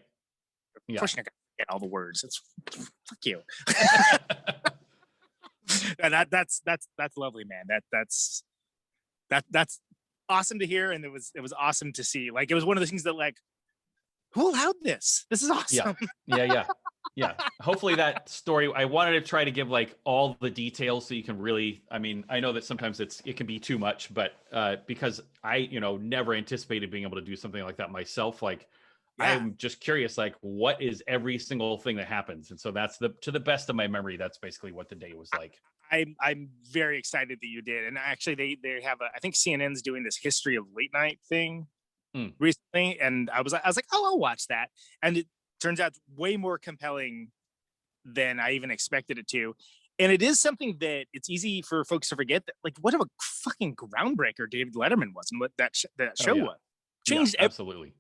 Yeah. Pushing to get all the words. It's fuck you. That's lovely, man. That's awesome to hear, and it was awesome to see. Like it was one of the things that like, who allowed this? This is awesome. Yeah. Hopefully that story, I wanted to try to give like all the details so you can really, I mean, I know that sometimes it can be too much, but because I, never anticipated being able to do something like that myself. Like I'm just curious, like what is every single thing that happens? And so that's to the best of my memory, that's basically what the day was like. I'm very excited that you did. And actually they have I think CNN's doing this history of late night thing recently. And I was like, oh, I'll watch that. And it turns out way more compelling than I even expected it to. And it is something that it's easy for folks to forget that, like, what a fucking groundbreaker David Letterman was and what that show was. Changed absolutely.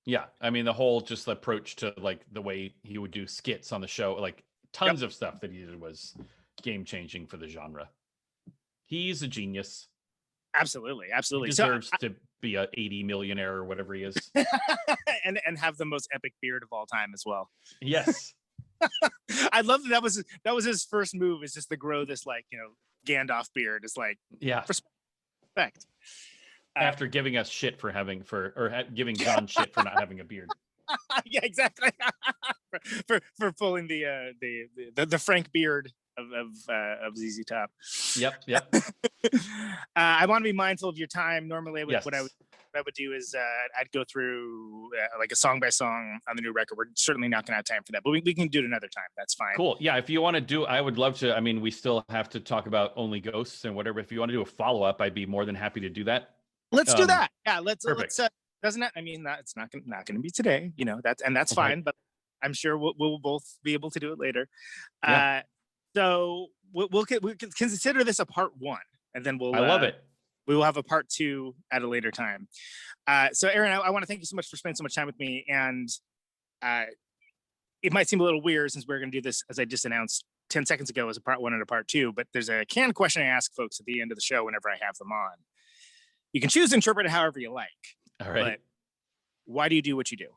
Yeah. I mean, the whole just approach to like the way he would do skits on the show, like tons of stuff that he did was game changing for the genre. He's a genius. Absolutely. He deserves to be a 80 millionaire or whatever he is. and have the most epic beard of all time as well. Yes. I love that was his first move, is just to grow this like, Gandalf beard. It's like, respect. After giving us shit giving John shit for not having a beard. Yeah, exactly. for pulling the Frank beard of ZZ Top. Yep. I want to be mindful of your time. Normally, yes. what I would do is I'd go through like a song by song on the new record. We're certainly not going to have time for that, but we can do it another time. That's fine. Cool. Yeah, if you want to do, I would love to. I mean, we still have to talk about Only Ghosts and whatever. If you want to do a follow up, I'd be more than happy to do that. Let's do that. Yeah, let's. Doesn't it? I mean, it's not going to be today. That's fine. But I'm sure we'll both be able to do it later. Yeah. So we can consider this a part 1, and then we'll. I love it. We will have a part 2 at a later time. So Aaron, I want to thank you so much for spending so much time with me. And it might seem a little weird since we're going to do this, as I just announced 10 seconds ago, as a part 1 and a part 2. But there's a canned question I ask folks at the end of the show whenever I have them on. You can choose to interpret it however you like. All right. But why do you do what you do?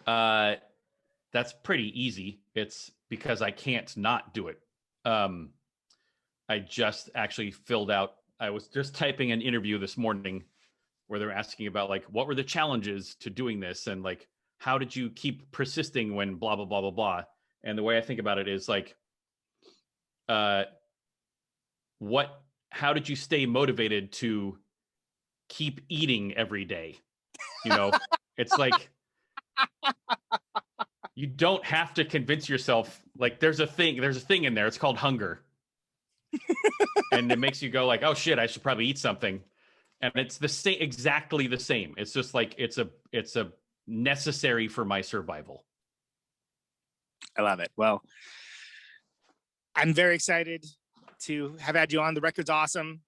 That's pretty easy. It's because I can't not do it. I just actually filled out I was just typing an interview this morning where they're asking about like, what were the challenges to doing this? And like, how did you keep persisting when blah, blah, blah, blah, blah. And the way I think about it is like, how did you stay motivated to keep eating every day? You know, it's like, you don't have to convince yourself, like there's a thing in there. It's called hunger. And it makes you go like, oh shit, I should probably eat something. And it's the same, exactly the same. It's just like, it's a necessary for my survival. I love it. Well, I'm very excited to have had you on. The record's awesome.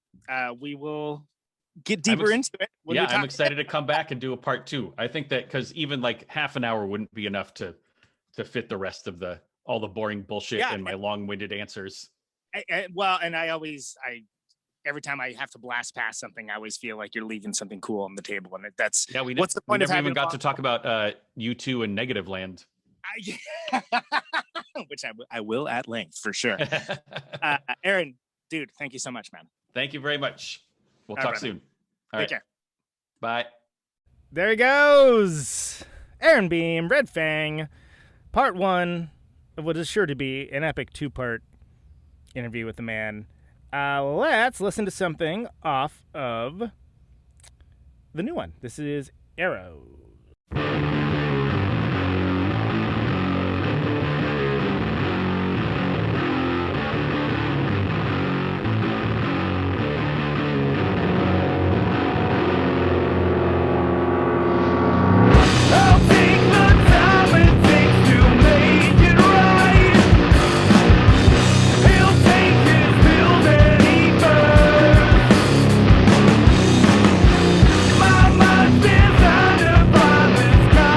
We will get deeper into it. I'm excited to come back and do a part 2. I think that because even like half an hour wouldn't be enough to fit the rest of all the boring bullshit and my long-winded answers. Every time I have to blast past something, I always feel like you're leaving something cool on the table, and that's what's the point of having? We never even got to talk about U2 and Negative Land, which I will at length for sure. Aaron, dude, thank you so much, man. Thank you very much. We'll talk soon. All right. Take care. Bye. There he goes. Aaron Beam, Red Fang, part 1 of what is sure to be an epic 2-part interview with the man. Let's listen to something off of the new one. This is Arrow. My mind's designed to find this kind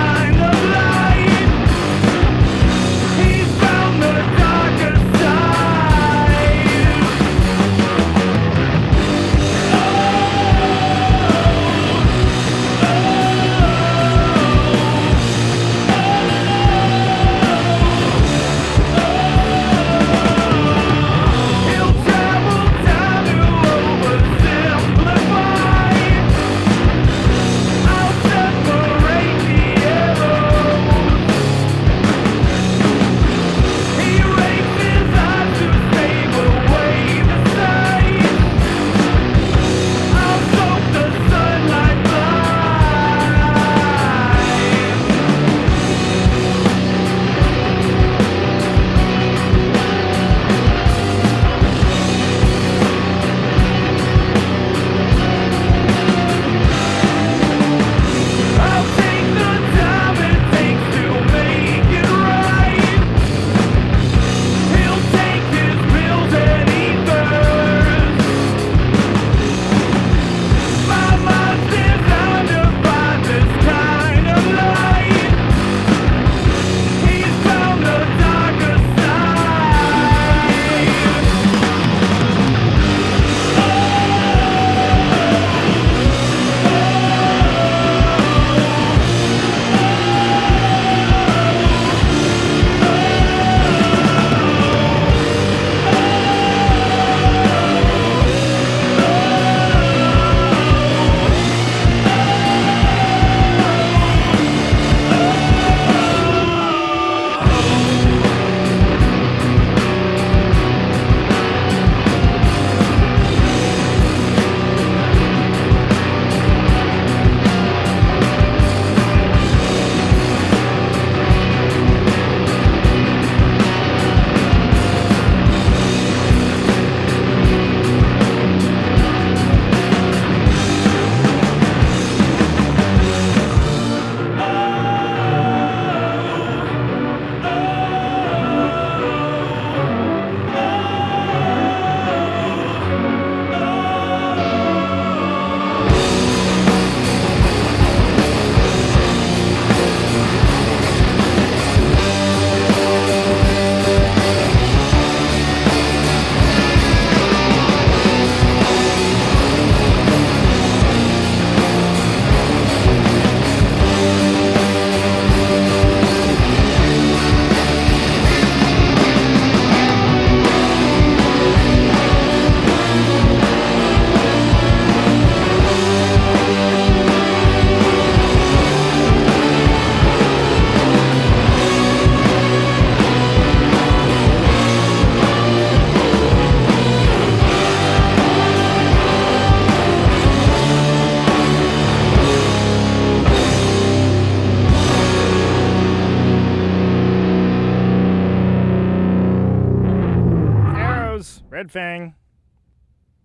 Red Fang.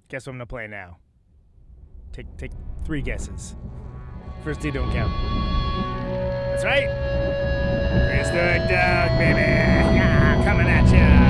Guess what I'm gonna play now? Take 3 guesses. First 2 don't count. That's right. Prehistoric Dog, baby. Yeah, coming at ya.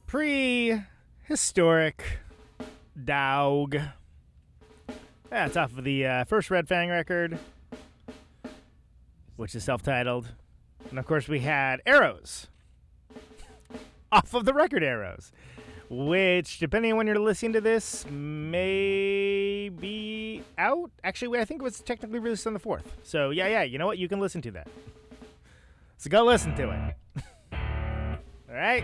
Prehistoric Dog. That's off of the first Red Fang record, which is self-titled. And of course we had Arrows off of the record Arrows, which, depending on when you're listening to this, may be out. Actually, I think it was technically released on the 4th. So yeah, you know what? You can listen to that. So go listen to it. All right.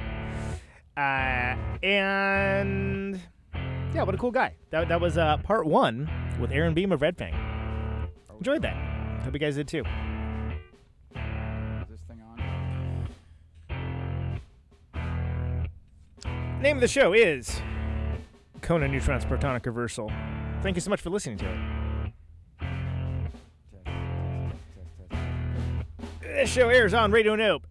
And Yeah, what a cool guy. That was part 1 with Aaron Beam of Red Fang. Enjoyed that. Hope you guys did too. Is this thing on? Name of the show is Conan Neutron's Protonic Reversal. Thank you so much for listening to it. This show airs on Radio Nope.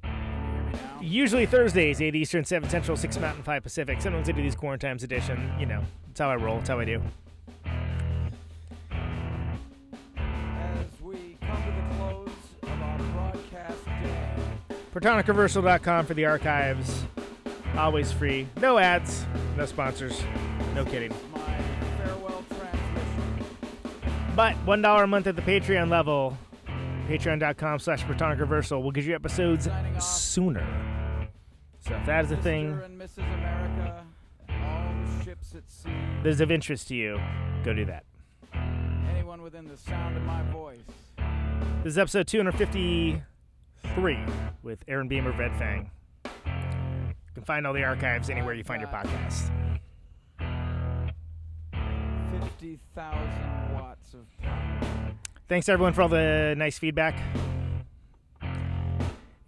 Usually Thursdays, 8 Eastern, 7 Central, 6 Mountain, 5 Pacific. Sometimes I do these Quarantimes edition. You know, it's how I roll. It's how I do. As we come to the close of our broadcast day. ProtonicReversal.com for the archives. Always free. No ads. No sponsors. No kidding. My farewell transmission. But $1 a month at the Patreon level. Patreon.com/ProtonicReversal will give you episodes sooner. So if that is a thing Mr. and Mrs. America, and all the ships at sea, that is of interest to you, go do that. anyone within the sound of my voice. This is episode 253 with Aaron Beam of Red Fang. You can find all the archives anywhere you find your podcast. 50,000 watts of power. Thanks everyone for all the nice feedback.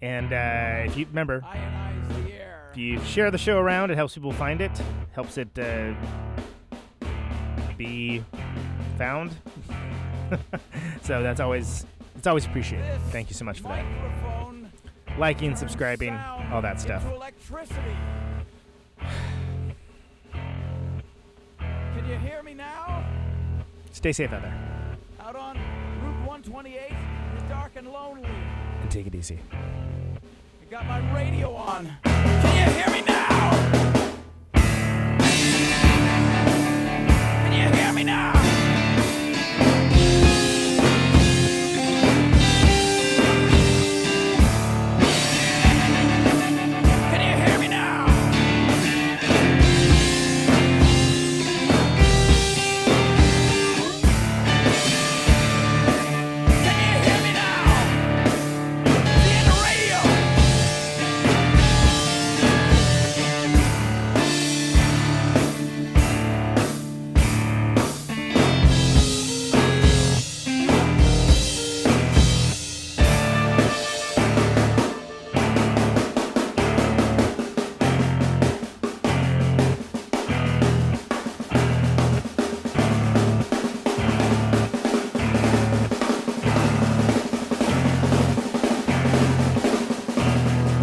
And if you remember, Ionize the air. if you share the show around, it helps people find it. Helps it be found. So it's always appreciated. Thank you so much for that. Microphone Liking, subscribing, sound all that stuff. into electricity. Can you hear me now? Stay safe out there Out on Route 128, it's dark and lonely. and take it easy. I got my radio on. Can you hear me now? Can you hear me now? Can you hear me now? Can you hear me now? See the radio.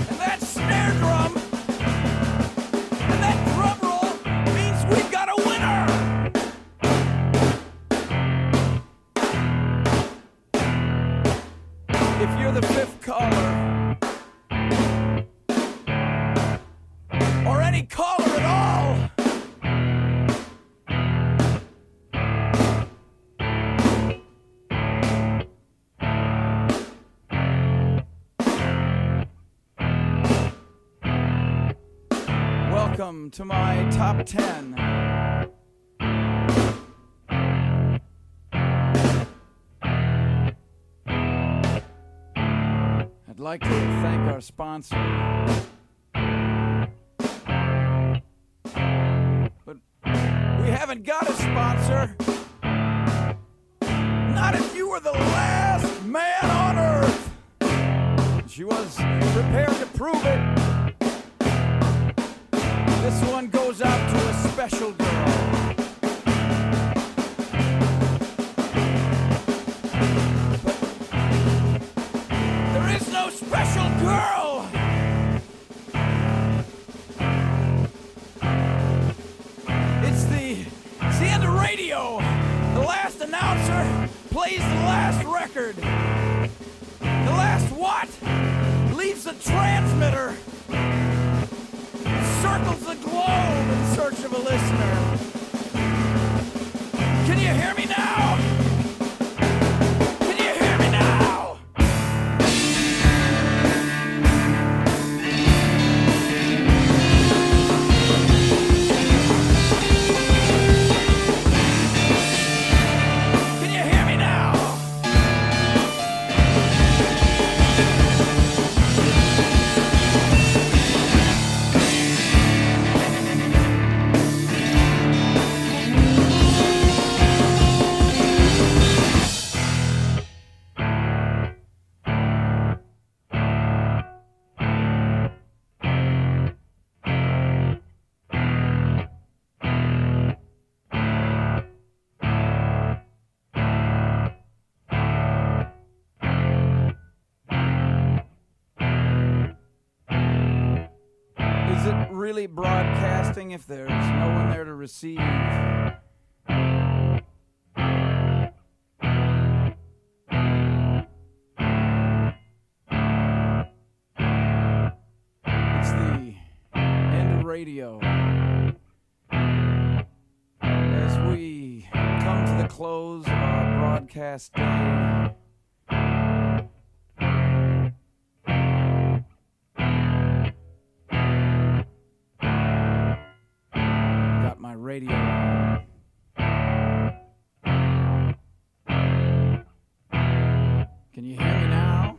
And that snare drum and that drum roll means we've got a winner. If you're the fifth caller, or any caller at all, welcome to my top 10. I'd like to thank our sponsor. But we haven't got a sponsor. Not if you were the last man on earth. She was prepared to prove it. This one goes out to a special girl. But there is no special girl. It's the end of radio. The last announcer plays the last record. The last what? Leaves the transmitter. Circles the globe in search of a listener. Can you hear me now? Can you hear me now? Can you hear me now? really broadcasting if there's no one there to receive? It's the end of radio. As we come to the close of our broadcast day, got my radio on. Can you hear me now?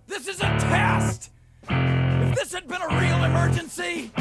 This is a test! If this had been a real emergency,